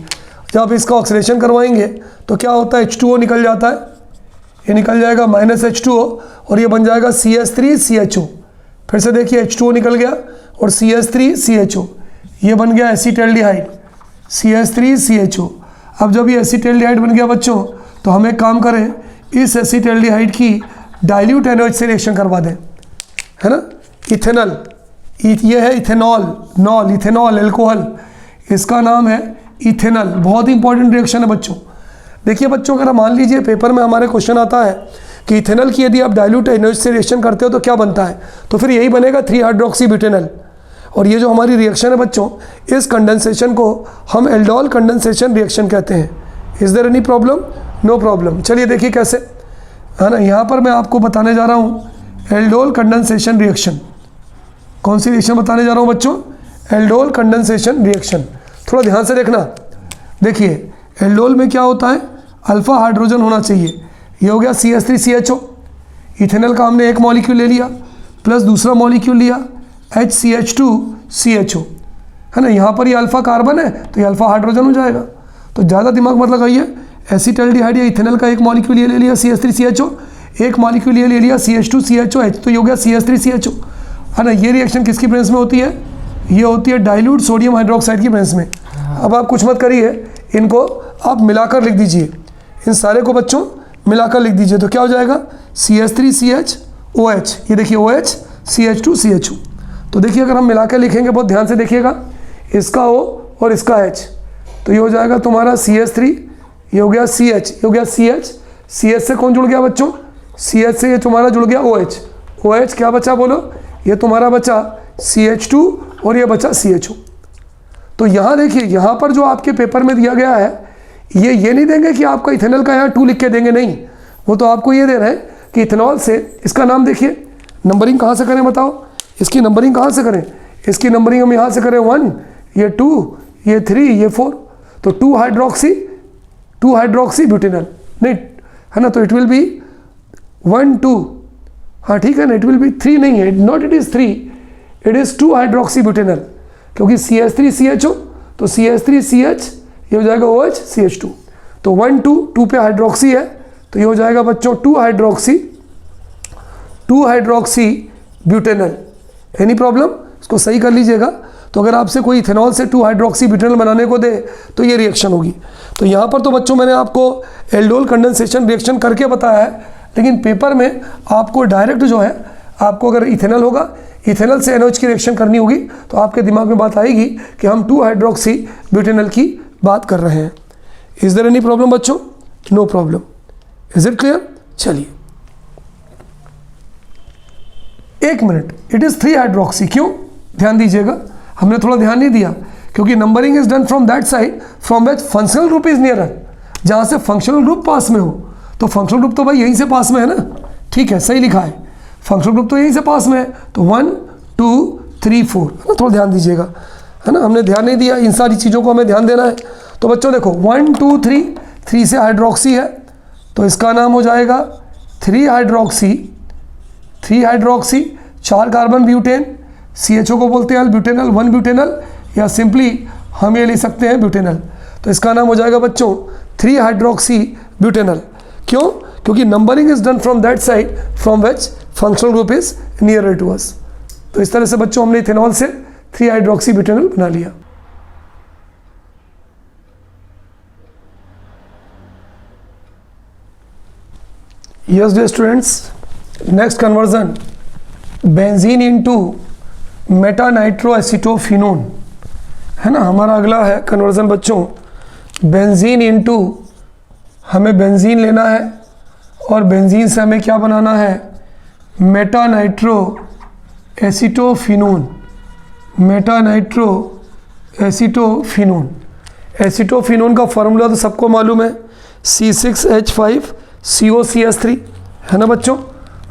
जब आप इसका ऑक्सीडेशन करवाएंगे तो क्या होता है, H2O निकल जाता है, ये निकल जाएगा -H2O और ये बन जाएगा CH3CHO। फिर से देखिए H2O निकल गया और CH3CHO, ये बन गया एसिटल्डिहाइड CH3CHO। अब जब ये एसिटल्डिहाइड बन गया बच्चों तो हम एक काम करें, इस एसिटल्डिहाइड की डाइल्यूट NaOH से रिएक्शन करवा दें, है ना। इथेनॉल, ये है इथेनॉल, नॉल, इथेनॉल एल्कोहल, इसका नाम है इथेनॉल। बहुत ही इंपॉर्टेंट रिएक्शन है बच्चों। देखिए बच्चों, अगर मान लीजिए पेपर में हमारे क्वेश्चन आता है कि इथेनॉल की यदि आप डाइल्यूट NaOH से रिएक्शन करते हो तो क्या बनता है, तो फिर यही बनेगा 3-हाइड्रोक्सीब्यूटेनॉल। और ये जो हमारी रिएक्शन है बच्चों, इस कंडेंसेशन को हम एल्डोल कंडेंसेशन रिएक्शन कहते हैं। Is there any problem, no problem. चलिए देखिए कैसे, है ना। यहाँ पर मैं आपको बताने जा रहा हूँ एल्डोल कंडेंसेशन रिएक्शन। कौन सी रिएक्शन बताने जा रहा हूँ बच्चों, एल्डोल कंडेंसेशन रिएक्शन। थोड़ा ध्यान से देखना। देखिए एल्डोल में क्या होता है, अल्फा हाइड्रोजन होना चाहिए। ये हो गया CH3CHO। इथेनॉल का हमने एक मॉलिक्यूल ले लिया प्लस दूसरा मॉलिक्यूल लिया HCH2CHO, है ना। यहाँ पर ये अल्फा कार्बन है तो ये अल्फा हाइड्रोजन हो जाएगा। तो ज़्यादा दिमाग मत लगाइए। एसिटल्डिहाइड या इथेनॉल का एक मॉलिक्यूल ये ले लिया CH3CHO, एक मॉलिक्यूल ये ले लिया CH2CHOH, तो ये हो गया CH3CHO, है ना। ये रिएक्शन किसकी प्रेजेंस में होती है, ये होती है डाइल्यूट सोडियम हाइड्रोक्साइड की प्रेजेंस में। अब आप कुछ मत करिए, इनको आप मिलाकर लिख दीजिए, इन सारे को बच्चों मिलाकर लिख दीजिए। तो क्या हो जाएगा, CH3CHOH, ये देखिए OH CH2CHO। तो देखिए अगर हम मिलाकर लिखेंगे, बहुत ध्यान से देखिएगा, इसका O और इसका H, तो ये हो जाएगा तुम्हारा CH3, ये हो गया CH, ये हो गया CH से कौन जुड़ गया बच्चों, CH से ये तुम्हारा जुड़ गया OH क्या बचा बोलो, ये तुम्हारा बचा CH2 और ये बचा CHO। तो यहाँ देखिए, यहाँ पर जो आपके पेपर में दिया गया है, ये नहीं देंगे कि आपका इथेनॉल का यहाँ 2 लिख के देंगे, नहीं, वो तो आपको ये दे रहे हैं कि इथेनॉल से, इसका नाम देखिए, नंबरिंग कहाँ से करें बताओ, इसकी नंबरिंग कहाँ से करें, इसकी नंबरिंग हम यहाँ से करें 1, ये 2, ये 3, ये 4, तो 2 हाइड्रोक्सी ब्यूटेनॉल, नहीं है ना, तो इट विल बी 1 2, हाँ ठीक है ना, इट विल बी 3 नहीं है, not it is 3, it is 2 hydroxy butanol, क्योंकि CH3CHO, तो CH3CH, ये हो जाएगा OH CH2, तो 1 2 पे हाइड्रोक्सी है, तो ये हो जाएगा बच्चों 2 हाइड्रोक्सी ब्यूटेनॉल। एनी प्रॉब्लम, इसको सही कर लीजिएगा। तो अगर आपसे कोई इथेनॉल से 2 हाइड्रोक्सी ब्यूटेनॉल बनाने को दे तो ये रिएक्शन होगी। तो यहाँ पर तो बच्चों मैंने आपको एल्डोल कंडेंसेशन रिएक्शन करके बताया है, लेकिन पेपर में आपको डायरेक्ट जो है, आपको अगर इथेनॉल होगा, इथेनॉल से NOH की रिएक्शन करनी होगी, तो आपके दिमाग में बात आएगी कि हम 2 हाइड्रोक्सी ब्यूटेनॉल की बात कर रहे हैं। इज देयर एनी प्रॉब्लम बच्चों? No problem. Is it clear? चलिए 1 मिनट, इट इज़ 3 हाइड्रोक्सी, क्यों? ध्यान दीजिएगा, हमने थोड़ा ध्यान नहीं दिया, क्योंकि numbering is done from that side from which functional group is nearer, जहाँ से फंक्शनल ग्रुप पास में हो। तो फंक्शनल ग्रुप तो भाई यहीं से पास में है ना, ठीक है, सही लिखा है, फंक्शनल ग्रुप तो यहीं से पास में है, तो 1 2 3 4, है ना, थोड़ा ध्यान दीजिएगा, है ना, हमने ध्यान नहीं दिया, इन सारी चीज़ों को हमें ध्यान देना है। तो बच्चों देखो 1 2 3, 3 से हाइड्रोक्सी है, तो इसका नाम हो जाएगा 3 हाइड्रोक्सी, 4 कार्बन ब्यूटेन, CHO को बोलते हैं ब्यूटेनल, 1 ब्यूटेनल, या सिंपली हम ये लिख सकते हैं ब्यूटेनल। तो इसका नाम हो जाएगा बच्चों 3 हाइड्रोक्सी ब्यूटेनल। क्यों? क्योंकि numbering is done from that side from which functional group is nearer to us. तो इस तरह से बच्चों हमने इथेनॉल से 3 हाइड्रोक्सी ब्यूटेनल बना लिया। Yes dear students, next conversion, benzene into meta nitroacetophenone, है ना, हमारा अगला है कन्वर्जन बच्चों, बेंजीन इनटू, हमें बेंजीन लेना है और बेंजीन से हमें क्या बनाना है, मेटा नाइट्रोएसिटोफिनोन, मेटा नाइट्रोएसिटोफिनोन। एसिटोफिनोन का फार्मूला तो सबको मालूम है, C6H5COCH3, है ना बच्चों,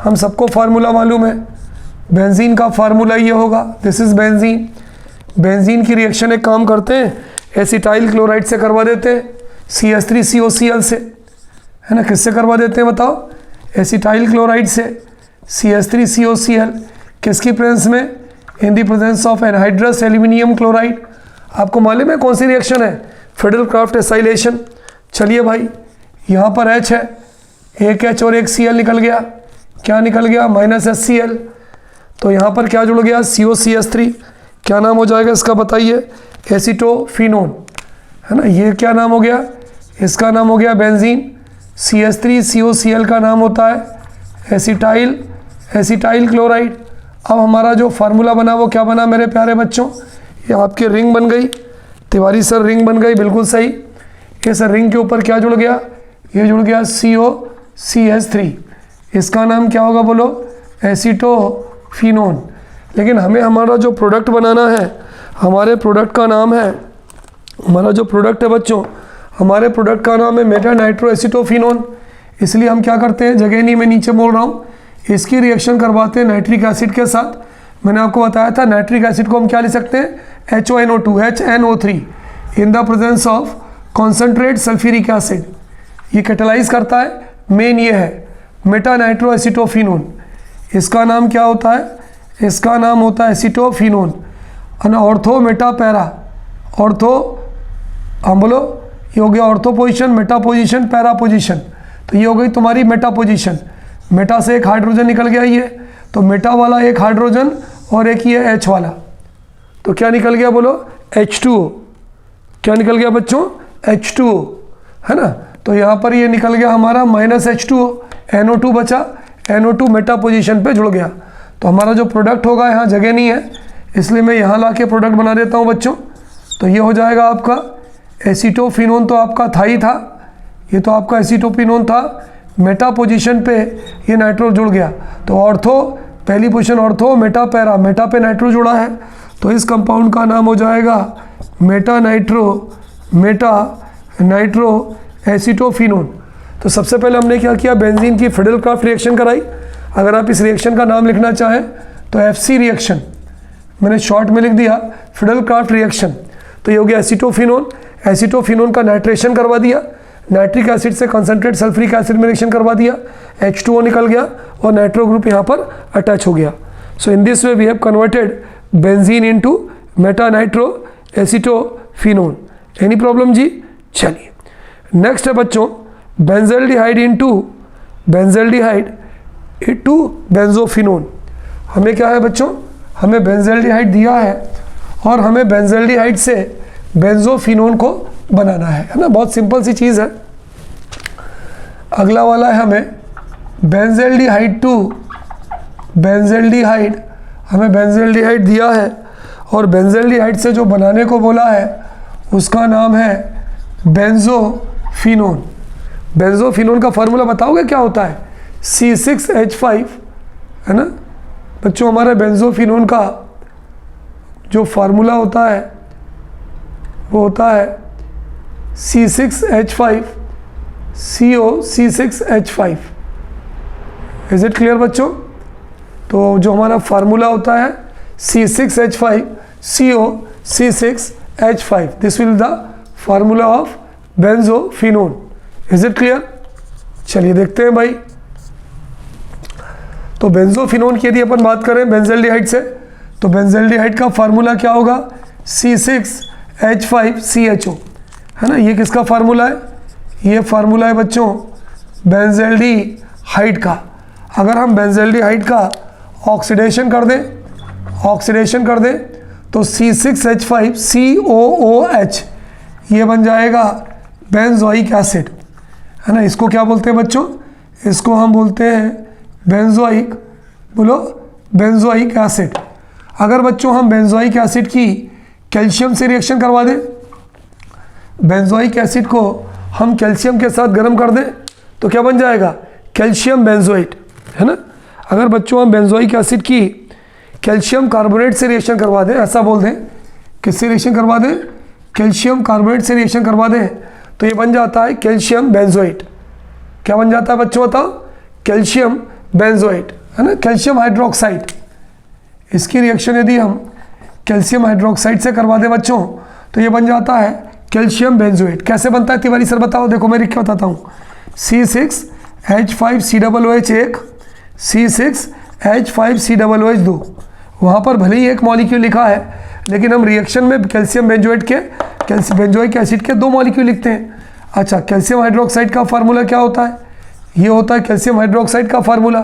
हम सबको फार्मूला मालूम है। बेंजीन का फार्मूला ये होगा, दिस इज बेंजीन। बेंजीन की रिएक्शन एक काम करते हैं, एसिटाइल क्लोराइड से करवा देते हैं, CH3COCl से, है ना, किससे करवा देते हैं बताओ, एसिटाइल क्लोराइड से, CH3COCl, किसकी प्रेजेंस में, in the presence of anhydrous aluminium chloride. आपको मालूम है कौन सी रिएक्शन है, फिडेलक्राफ्ट एसाइलेशन। चलिए भाई, यहाँ पर H है, एक H और एक Cl निकल गया, क्या निकल गया, -HCl, तो यहाँ पर क्या जुड़ गया, COCH3, क्या नाम हो जाएगा इसका बताइए, एसिटोफिनोन, है ना, ये क्या नाम हो गया, इसका नाम हो गया बेंजीन। CH3COCl का नाम होता है एसिटाइल क्लोराइड। अब हमारा जो फार्मूला बना वो क्या बना मेरे प्यारे बच्चों, ये आपकी रिंग बन गई, तिवारी सर रिंग बन गई, बिल्कुल सही। इस रिंग के ऊपर क्या जुड़ गया, ये जुड़ गया COCH3, इसका नाम क्या होगा बोलो, एसिटोफिनोन। लेकिन हमें हमारा जो प्रोडक्ट बनाना है, हमारे प्रोडक्ट का नाम है, हमारा जो प्रोडक्ट है बच्चों, हमारे प्रोडक्ट का नाम है मेटा नाइट्रोएसिटोफिनोन। इसलिए हम क्या करते हैं, जगह नहीं मैं नीचे बोल रहा हूँ, इसकी रिएक्शन करवाते हैं नाइट्रिक एसिड के साथ। मैंने आपको बताया था नाइट्रिक एसिड को हम क्या लिख सकते हैं, HNO2 HNO3 in the presence of concentrate sulphuric acid. ये कैटेलाइज करता है, मेन ये है मेटा नाइट्रोएसिटोफिनोन। इसका नाम क्या होता है, इसका नाम होता है acetophenone. Ortho Meta para, ortho हम बोलो, ये हो गया ortho position, Meta position, para position, तो ये हो गई तुम्हारी मेटा पोजीशन। मेटा से एक हाइड्रोजन निकल गया ये, तो मेटा वाला एक हाइड्रोजन और एक ये H वाला, तो क्या निकल गया बोलो, H2O। क्या निकल गया बच्चों, H2O। है ना। तो यहाँ पर ये निकल गया हमारा -H2O, NO2 बचा, NO2 मेटा पोजीशन पे जुड़ गया। तो हमारा जो प्रोडक्ट होगा यहाँ जगह नहीं है, इसलिए मैं यहाँ ला के प्रोडक्ट बना देता हूँ बच्चों। तो ये हो जाएगा आपका एसीटोफिनोन, तो आपका था ही था, ये तो आपका एसीटोफिनोन था, मेटा पोजीशन पे ये नाइट्रो जुड़ गया। तो ऑर्थो, पहली position ortho, Meta para, Meta पे नाइट्रो जुड़ा है, तो इस कंपाउंड का नाम हो जाएगा मेटा नाइट्रो एसीटोफिनोन। तो सबसे पहले हमने क्या किया, बेंजीन की फिडेल-क्राफ्ट रिएक्शन कराई। अगर आप इस रिएक्शन का नाम लिखना चाहें तो FC रिएक्शन, मैंने शॉर्ट में लिख दिया फिडेल-क्राफ्ट रिएक्शन। तो ये हो गया एसीटोफिनोन, एसीटोफिनोन का नाइट्रेशन करवा दिया, नाइट्रिक एसिड से कंसनट्रेट सल्फ्यूरिक एसिड में रिएक्शन करवा दिया, H2O निकल गया और नाइट्रो ग्रुप यहाँ पर अटैच हो गया। So in this way we have converted benzene into meta nitro acetophenone. Any problem जी? चलिए नेक्स्ट है बच्चों बेंजल्डिहाइड इनटू बेंजोफिनोन। हमें क्या है बच्चों, हमें बेंजल्डिहाइड दिया है और हमें बेंजल्डिहाइड से बेंजोफिनोन को बनाना है ना। बहुत सिंपल सी चीज़ है। अगला वाला है हमें बेंजल्डिहाइड टू बेंजल्डिहाइड, हमें बेंजल्डिहाइड दिया है और बेंजल्डिहाइड से जो बनाने को बोला है उसका नाम है बेंजोफिनोन। बेंजोफिनोन का फार्मूला बताओगे क्या होता है? C6H5, है ना बच्चों। हमारे बेंजोफिनोन का जो फार्मूला होता है वो होता है C6H5 CO C6H5। Is it clear बच्चों? तो जो हमारा फार्मूला होता है C6H5 CO C6H5, this will the formula of benzophenone. Is it clear? चलिए देखते हैं भाई। तो बेंजोफिनोन की यदि अपन बात करें बेंजल्डिहाइड से, तो बेंजल्डिहाइड का फार्मूला क्या होगा? C6H5CHO, है ना। ये किसका फार्मूला है? ये फार्मूला है बच्चों बेंजल्डिहाइड का। अगर हम बेंजल्डिहाइड का ऑक्सीडेशन कर दें तो C6H5COOH ये बन जाएगा बेंजोइक एसिड, है ना। इसको क्या बोलते हैं बच्चों? इसको हम बोलते हैं बेंजोइक, बोलो बेंजोइक एसिड। अगर बच्चों हम बेंजोइक एसिड की कैल्शियम से रिएक्शन करवा दें, बेंजोइक एसिड को हम कैल्शियम के साथ गर्म कर दें तो क्या बन जाएगा? कैल्शियम बेंजोएट, है ना। अगर बच्चों हम बेंजोइक एसिड की कैल्शियम कार्बोनेट से रिएक्शन करवा दें, ऐसा बोल दें, किससे रिएक्शन करवा दें? कैल्शियम कार्बोनेट से रिएक्शन करवा दें तो ये बन जाता है कैल्शियम बेंजोएट। क्या बन जाता है बच्चों बताओ? कैल्शियम बेंजोएट, है ना, कैल्शियम हाइड्रोक्साइड। इसकी रिएक्शन यदि हम कैल्शियम हाइड्रोक्साइड से करवा दें बच्चों तो ये बन जाता है कैल्शियम बेंजोएट। कैसे बनता है तिवारी सर बताओ? देखो मैं लिख के बताता हूँ। C6H5COOH 1, C6H5COOH 2। वहाँ पर भले ही एक मॉलिक्यूल लिखा है लेकिन हम रिएक्शन में कैल्शियम बेंजोइक एसिड के 2 मॉलिक्यूल लिखते हैं। अच्छा, कैल्शियम हाइड्रोक्साइड का फार्मूला क्या होता है? ये होता है कैल्शियम हाइड्रोक्साइड का फार्मूला।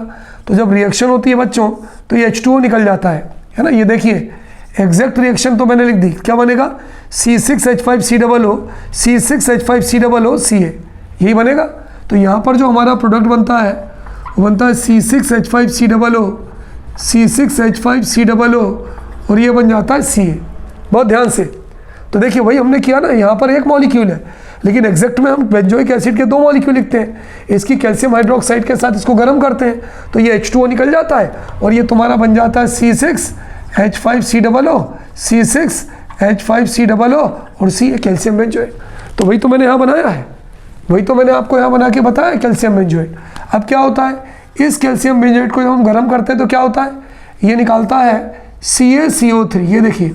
तो जब रिएक्शन होती है बच्चों तो ये H2O निकल जाता है ना। ये देखिए एग्जैक्ट रिएक्शन तो मैंने लिख दी। क्या बनेगा? C6H5COO C6H5COO यही बनेगा। तो यहाँ पर जो हमारा प्रोडक्ट बनता है वो बनता है C6H5COO और ये बन जाता है Ca। बहुत ध्यान से। तो देखिए वही हमने किया ना, यहाँ पर एक मॉलिक्यूल है लेकिन एग्जैक्ट में हम बेंजोइक एसिड के 2 मॉलिक्यूल लिखते हैं। इसकी कैल्शियम हाइड्रोक्साइड के साथ इसको गर्म करते हैं तो ये H2O निकल जाता है और ये तुम्हारा बन जाता है C6H5COO और Ca कैल्शियम बेंजोएट। तो वही तो मैंने यहाँ बनाया है, वही तो मैंने आपको यहाँ बना के बताया कैल्शियम बेंजोएट। अब क्या होता है, इस कैल्शियम बेंजोएट को जब हम गर्म करते हैं तो क्या होता है? ये निकालता है CaCO3। ये देखिए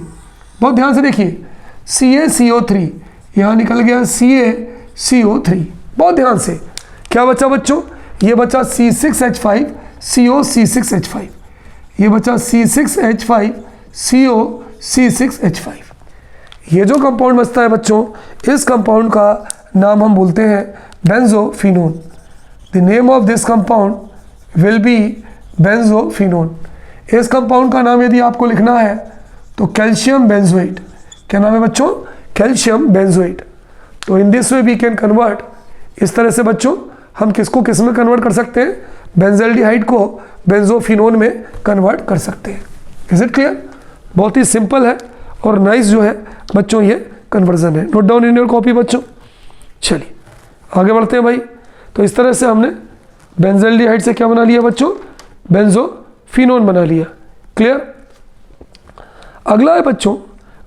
बहुत ध्यान से देखिए, CaCO3 यहाँ निकल गया CaCO3। बहुत ध्यान से। क्या बचा बच्चों? ये बचा C6H5CO C6H5, ये बचा C6H5CO C6H5। ये जो कंपाउंड बचता है बच्चों, इस कंपाउंड का नाम हम बोलते हैं benzophenone. The name of this compound will be benzophenone. इस कंपाउंड का नाम यदि आपको लिखना है तो कैल्शियम बेंजोएट। क्या नाम है बच्चों? Calcium benzoate. तो in this way we can convert इस तरह से बच्चों हम किसको किस में कन्वर्ट कर सकते हैं, बेंजल्डिहाइड को बेंजोफिनोन में कन्वर्ट कर सकते हैं। Is it clear? बहुत ही सिंपल है और नाइस जो है बच्चों ये कन्वर्जन है। Note down in your copy बच्चों। चलिए आगे बढ़ते हैं भाई। तो इस तरह से हमने बेंजल्डिहाइड से क्या बना लिया बच्चों, बेंजोफिनोन बना लिया। क्लियर? अगला है बच्चों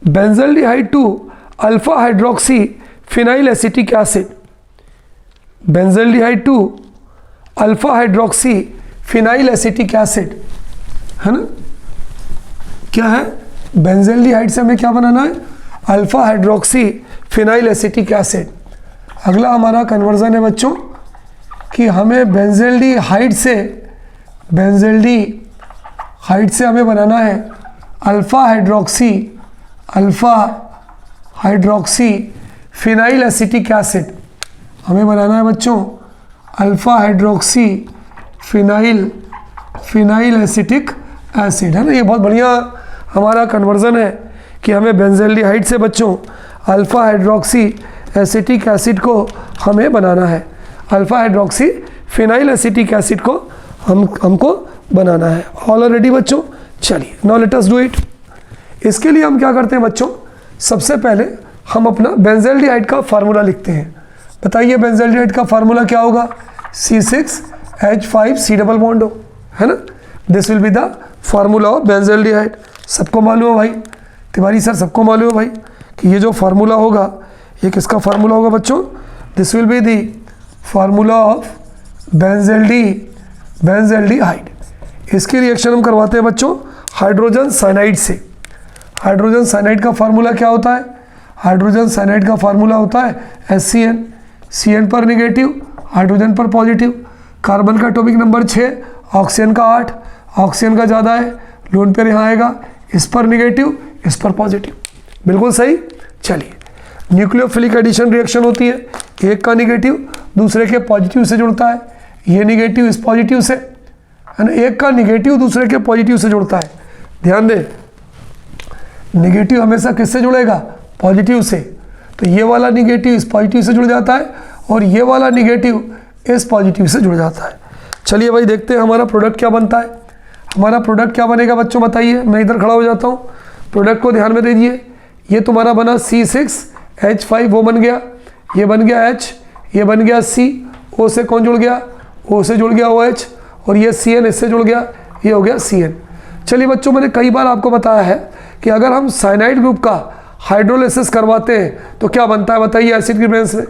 benzaldehyde to alpha hydroxy phenyl acetic acid. Benzaldehyde to alpha hydroxy phenyl acetic acid, है ना? क्या है? बेंजल्डिहाइड से हमें क्या बनाना है, alpha hydroxy phenyl acetic acid. अगला हमारा कन्वर्जन है बच्चों कि हमें बेंजल्डिहाइड से हमें बनाना है alpha hydroxy phenyl acetic acid. हमें बनाना है बच्चों alpha hydroxy phenyl acetic acid, है ना? ये बहुत बढ़िया हमारा कन्वर्जन है कि हमें बेंजल्डिहाइड से बच्चों अल्फा हाइड्रोक्सी एसिटिक एसिड को हमें बनाना है, alpha hydroxy phenyl acetic acid को हमको बनाना है। ऑल रेडी बच्चों? चलिए now let us do it. इसके लिए हम क्या करते हैं बच्चों, सबसे पहले हम अपना बेंजल्डिहाइड का फार्मूला लिखते हैं। बताइए बेंजल्डिहाइड का फार्मूला क्या होगा, C6H5C डबल बॉन्ड हो, है ना? This will be the formula of benzaldehyde. सबको मालूम है भाई, तिवारी सर सबको मालूम है भाई कि ये जो फार्मूला होगा ये किसका फार्मूला होगा बच्चों, this will be the formula of benzaldehyde. इसकी रिएक्शन हम करवाते हैं बच्चों हाइड्रोजन साइनाइड से। हाइड्रोजन साइनाइड का फार्मूला क्या होता है, हाइड्रोजन साइनाइड का फार्मूला होता है HCN, CN पर नेगेटिव, हाइड्रोजन पर पॉजिटिव, कार्बन का एटॉमिक नंबर 6, ऑक्सीजन का 8, ऑक्सीजन का ज़्यादा है, लोन पेयर यहाँ आएगा, इस पर नेगेटिव इस पर पॉजिटिव। बिल्कुल सही। चलिए न्यूक्लियोफिलिक एडिशन रिएक्शन होती है, एक का नेगेटिव दूसरे के पॉजिटिव से जुड़ता है, ये नेगेटिव इस पॉजिटिव से, है ना? एक का नेगेटिव दूसरे के पॉजिटिव से जुड़ता है। ध्यान दें नेगेटिव हमेशा किससे जुड़ेगा, पॉजिटिव से। तो ये वाला नेगेटिव इस पॉजिटिव से जुड़ जाता है और ये वाला नेगेटिव इस पॉजिटिव से जुड़ जाता है। चलिए भाई देखते हैं हमारा प्रोडक्ट क्या बनता है। हमारा प्रोडक्ट क्या बनेगा बच्चों बताइए, मैं इधर खड़ा हो जाता हूँ, प्रोडक्ट को ध्यान में दीजिए। ये तुम्हारा बना C6H5, वो बन गया, ये बन गया H, ये बन गया C, O से कौन जुड़ गया, O से जुड़ गया OH, और ये CN इससे जुड़ गया, ये हो गया CN। चलिए बच्चों मैंने कई बार आपको बताया है कि अगर हम साइनाइड ग्रुप का हाइड्रोलिसिस करवाते हैं तो क्या बनता है बताइए एसिड की प्रेजेंस में,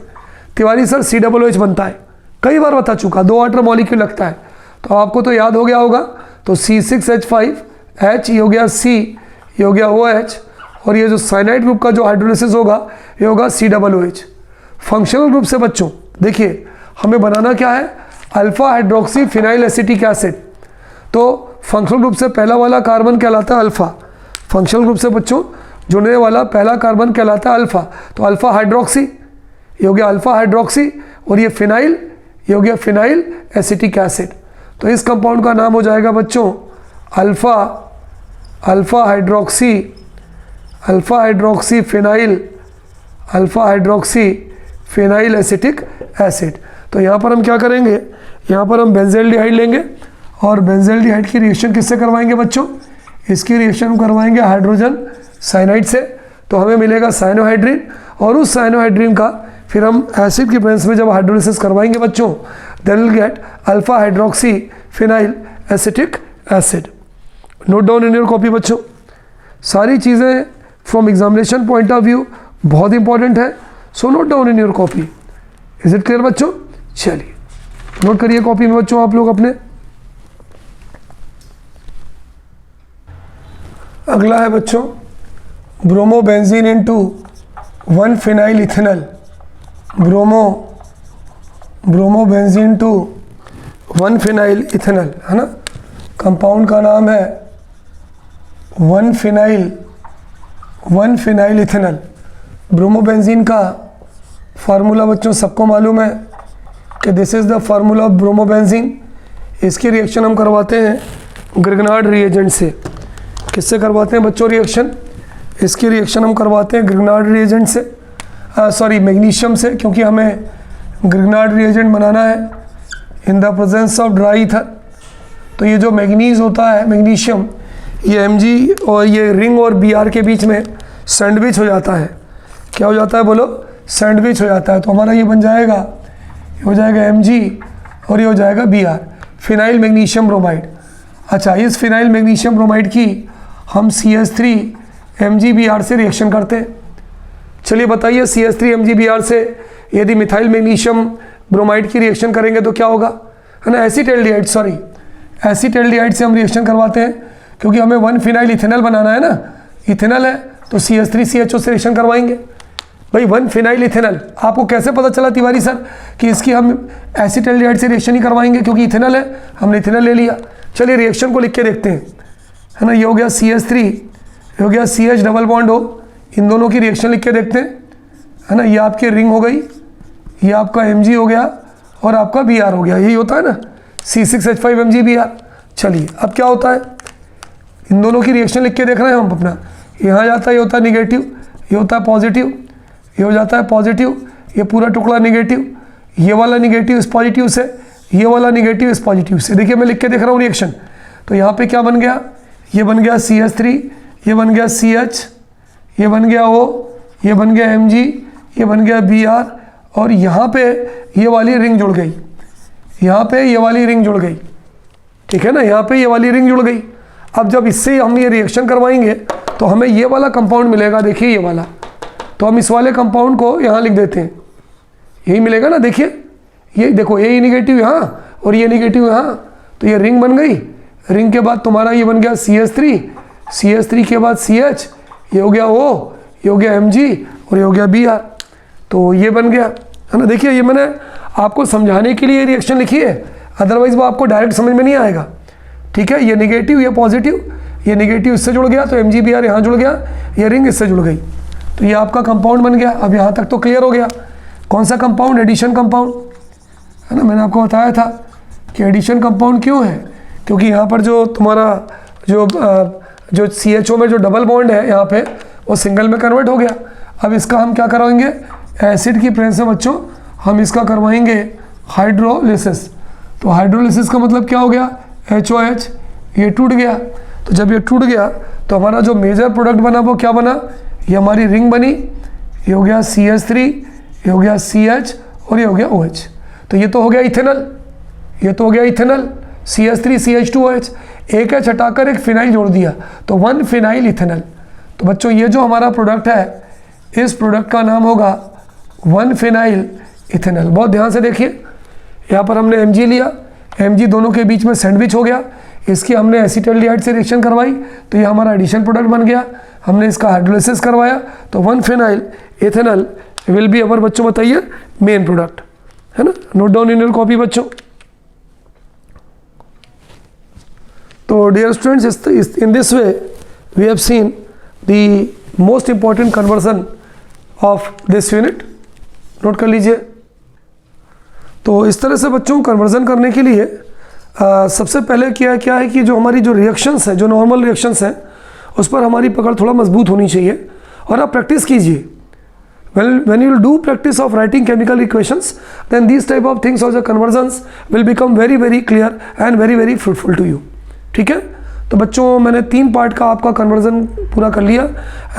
तिवारी सर COOH बनता है। कई बार बता चुका, 2 वाटर मॉलिक्यूल लगता है, तो आपको तो याद हो गया होगा। तो C6H5H, ये हो गया C, ये हो गया OH, और ये जो साइनाइड ग्रुप का जो हाइड्रोलिसिस होगा ये होगा COOH। फंक्शनल ग्रुप से बच्चों देखिए हमें बनाना क्या है, alpha hydroxy phenyl acetic acid. तो फंक्शनल ग्रुप से पहला वाला कार्बन कहलाता है अल्फा, फंक्शनल ग्रुप से बच्चों जुड़ने वाला पहला कार्बन कहलाता है अल्फा। तो अल्फा हाइड्रोक्सी, ये हो गया अल्फा हाइड्रोक्सी, और ये फिनाइल, ये हो गया फिनाइल एसिटिक एसिड। तो इस कंपाउंड का नाम हो जाएगा बच्चों alpha hydroxy phenyl acetic acid. तो यहाँ पर हम क्या करेंगे, यहाँ पर हम बेंजल्डिहाइड लेंगे और बेंजल्डिहाइड की रिएक्शन किससे करवाएंगे बच्चों, इसकी रिएक्शन हम करवाएंगे हाइड्रोजन साइनाइड से। तो हमें मिलेगा साइनोहाइड्रिन, और उस साइनोहाइड्रिन का फिर हम एसिड की प्रेजेंस में जब हाइड्रोलिसिस करवाएंगे बच्चों, then will get alpha hydroxy phenyl acetic acid. Note down in your copy बच्चों। सारी चीज़ें from examination point of view बहुत इंपॉर्टेंट है, so note down in your copy. Is it clear बच्चों? चलिए नोट करिए कॉपी में बच्चों आप लोग अपने। अगला है बच्चों bromobenzene into 1 phenyl ethanol. Bromobenzene to 1 phenyl ethanol, है ना? कंपाउंड का नाम है 1 फिनाइल इथेनॉल। ब्रोमोबेंजीन का फार्मूला बच्चों सबको मालूम है कि this is the formula of bromobenzene. इसकी रिएक्शन हम करवाते हैं ग्रिग्नार्ड रिएजेंट से। किससे करवाते हैं बच्चों रिएक्शन, इसकी रिएक्शन हम करवाते हैं ग्रिग्नार्ड रिएजेंट से, सॉरी मैग्नीशियम से, क्योंकि हमें ग्रिग्नार्ड रिएजेंट बनाना है in the presence of dry ether. तो ये जो मैग्नीज होता है, मैग्नीशियम, ये Mg और ये रिंग और Br के बीच में सैंडविच हो जाता है। क्या हो जाता है बोलो? सैंडविच हो जाता है। तो हमारा ये बन जाएगा, ये हो जाएगा Mg और ये हो जाएगा Br, फिनाइल मैग्नीशियम ब्रोमाइड। अच्छा, इस फिनाइल मैग्नीशियम ब्रोमाइड की हम CH3 MgBr से रिएक्शन करते हैं। चलिए बताइए, CH3 MgBr से यदि मिथाइल मैग्नीशियम ब्रोमाइड की रिएक्शन करेंगे तो क्या होगा? है ना, एसीटैल्डिहाइड, सॉरी एसीटैल्डिहाइड से हम रिएक्शन करवाते हैं क्योंकि हमें 1 फिनाइल इथेनॉल बनाना है ना, इथेनॉल है तो CH3CHO से रिएक्शन करवाएंगे। भाई 1 फिनाइल इथेनॉल, आपको कैसे पता चला तिवारी सर कि इसकी हम एसीटैल्डिहाइड से रिएक्शन ही करवाएंगे क्योंकि इथेनॉल है, हमने इथेनॉल ले लिया। चलिए रिएक्शन को लिख के देखते हैं, है ना। ये हो गया CH3, ये हो गया CH डबल बॉन्ड हो, इन दोनों की रिएक्शन लिख के देखते हैं, है ना। ये आपकी रिंग हो गई, ये आपका Mg हो गया और आपका Br हो गया, यही होता है ना, C6H5 MgBr। चलिए अब क्या होता है, इन दोनों की रिएक्शन लिख के देख रहे हैं हम अपना। यहाँ जाता है, ये होता है निगेटिव, ये होता है पॉजिटिव, ये हो जाता है पॉजिटिव, ये पूरा टुकड़ा निगेटिव, ये वाला निगेटिव इस पॉजिटिव से, ये वाला निगेटिव इस पॉजिटिव से। देखिए मैं लिख के देख रहा हूँ रिएक्शन। तो यहाँ पे क्या बन गया, ये बन गया CH3, ये बन गया CH, ये बन गया O, ये बन गया Mg, ये बन गया Br और यहाँ पे ये वाली रिंग जुड़ गई, यहाँ पे ये वाली रिंग जुड़ गई, ठीक है ना, यहाँ पे ये वाली रिंग जुड़ गई। अब जब इससे हम ये रिएक्शन करवाएंगे तो हमें ये वाला कंपाउंड मिलेगा, देखिए ये वाला। तो हम इस वाले कंपाउंड को यहाँ लिख देते हैं, यही मिलेगा ना। देखिए ये देखो, ये निगेटिव यहाँ और ये निगेटिव यहाँ, तो ये रिंग बन गई। रिंग के बाद तुम्हारा ये बन गया CH3, CH3 के बाद CH, ये हो गया O, ये हो गया Mg और ये हो गया Br। तो ये बन गया, है ना। देखिए ये मैंने आपको समझाने के लिए रिएक्शन लिखी है, अदरवाइज वो आपको डायरेक्ट समझ में नहीं आएगा, ठीक है। ये निगेटिव, ये पॉजिटिव, ये निगेटिव इससे जुड़ गया तो MgBr यहाँ जुड़ गया, ये रिंग इससे जुड़ गई, तो ये आपका कंपाउंड बन गया। अब यहाँ तक तो क्लियर हो गया। कौन सा कंपाउंड? एडिशन कंपाउंड, है ना। मैंने आपको बताया था कि एडिशन कंपाउंड क्यों है, क्योंकि यहाँ पर जो तुम्हारा जो CHO में जो डबल बॉन्ड है यहाँ पे, वो सिंगल में कन्वर्ट हो गया। अब इसका हम क्या करवाएंगे, एसिड की प्रेजेंस में बच्चों हम इसका करवाएंगे हाइड्रोलिसिस। तो हाइड्रोलिसिस का मतलब क्या हो गया, HOH, ये टूट गया। तो जब ये टूट गया तो हमारा जो मेजर प्रोडक्ट बना वो क्या बना, ये हमारी रिंग बनी, ये हो गया CH3, ये हो गया CH और ये हो गया OH। तो ये तो हो गया इथेनॉल, ये तो हो गया इथेनॉल, CH3CH2OH, एक H हटाकर एक फिनाइल जोड़ दिया तो 1 फिनाइल इथेनॉल। तो बच्चों ये जो हमारा प्रोडक्ट है, इस प्रोडक्ट का नाम होगा 1 फिनाइल इथेनॉल। बहुत ध्यान से देखिए, यहाँ पर हमने Mg लिया, Mg दोनों के बीच में सैंडविच हो गया, इसकी हमने एसीटैल्डिहाइड से रिएक्शन करवाई तो ये हमारा एडिशन प्रोडक्ट बन गया। हमने इसका हाइड्रोलिसिस करवाया तो 1 phenyl ethanol will be our, बच्चों बताइए, मेन प्रोडक्ट, है ना। Note down in your copy बच्चों। तो dear students, in this way we have seen the most important conversion of this unit. Note कर लीजिए। तो इस तरह से बच्चों कन्वर्जन करने के लिए सबसे पहले क्या है कि जो हमारी जो रिएक्शंस है, जो नॉर्मल रिएक्शंस हैं, उस पर हमारी पकड़ थोड़ा मजबूत होनी चाहिए और आप प्रैक्टिस कीजिए। when you will do practice of writing chemical equations, then these type of things or the conversions will become very very clear and very very fruitful to you। ठीक है, तो बच्चों मैंने 3 पार्ट का आपका कन्वर्जन पूरा कर लिया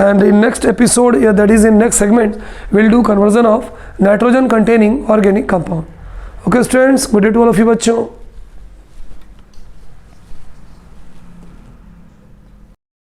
एंड इन नेक्स्ट एपिसोड या that is in next segment will do conversion of nitrogen containing organic compound. Okay students, good day to all of you बच्चों।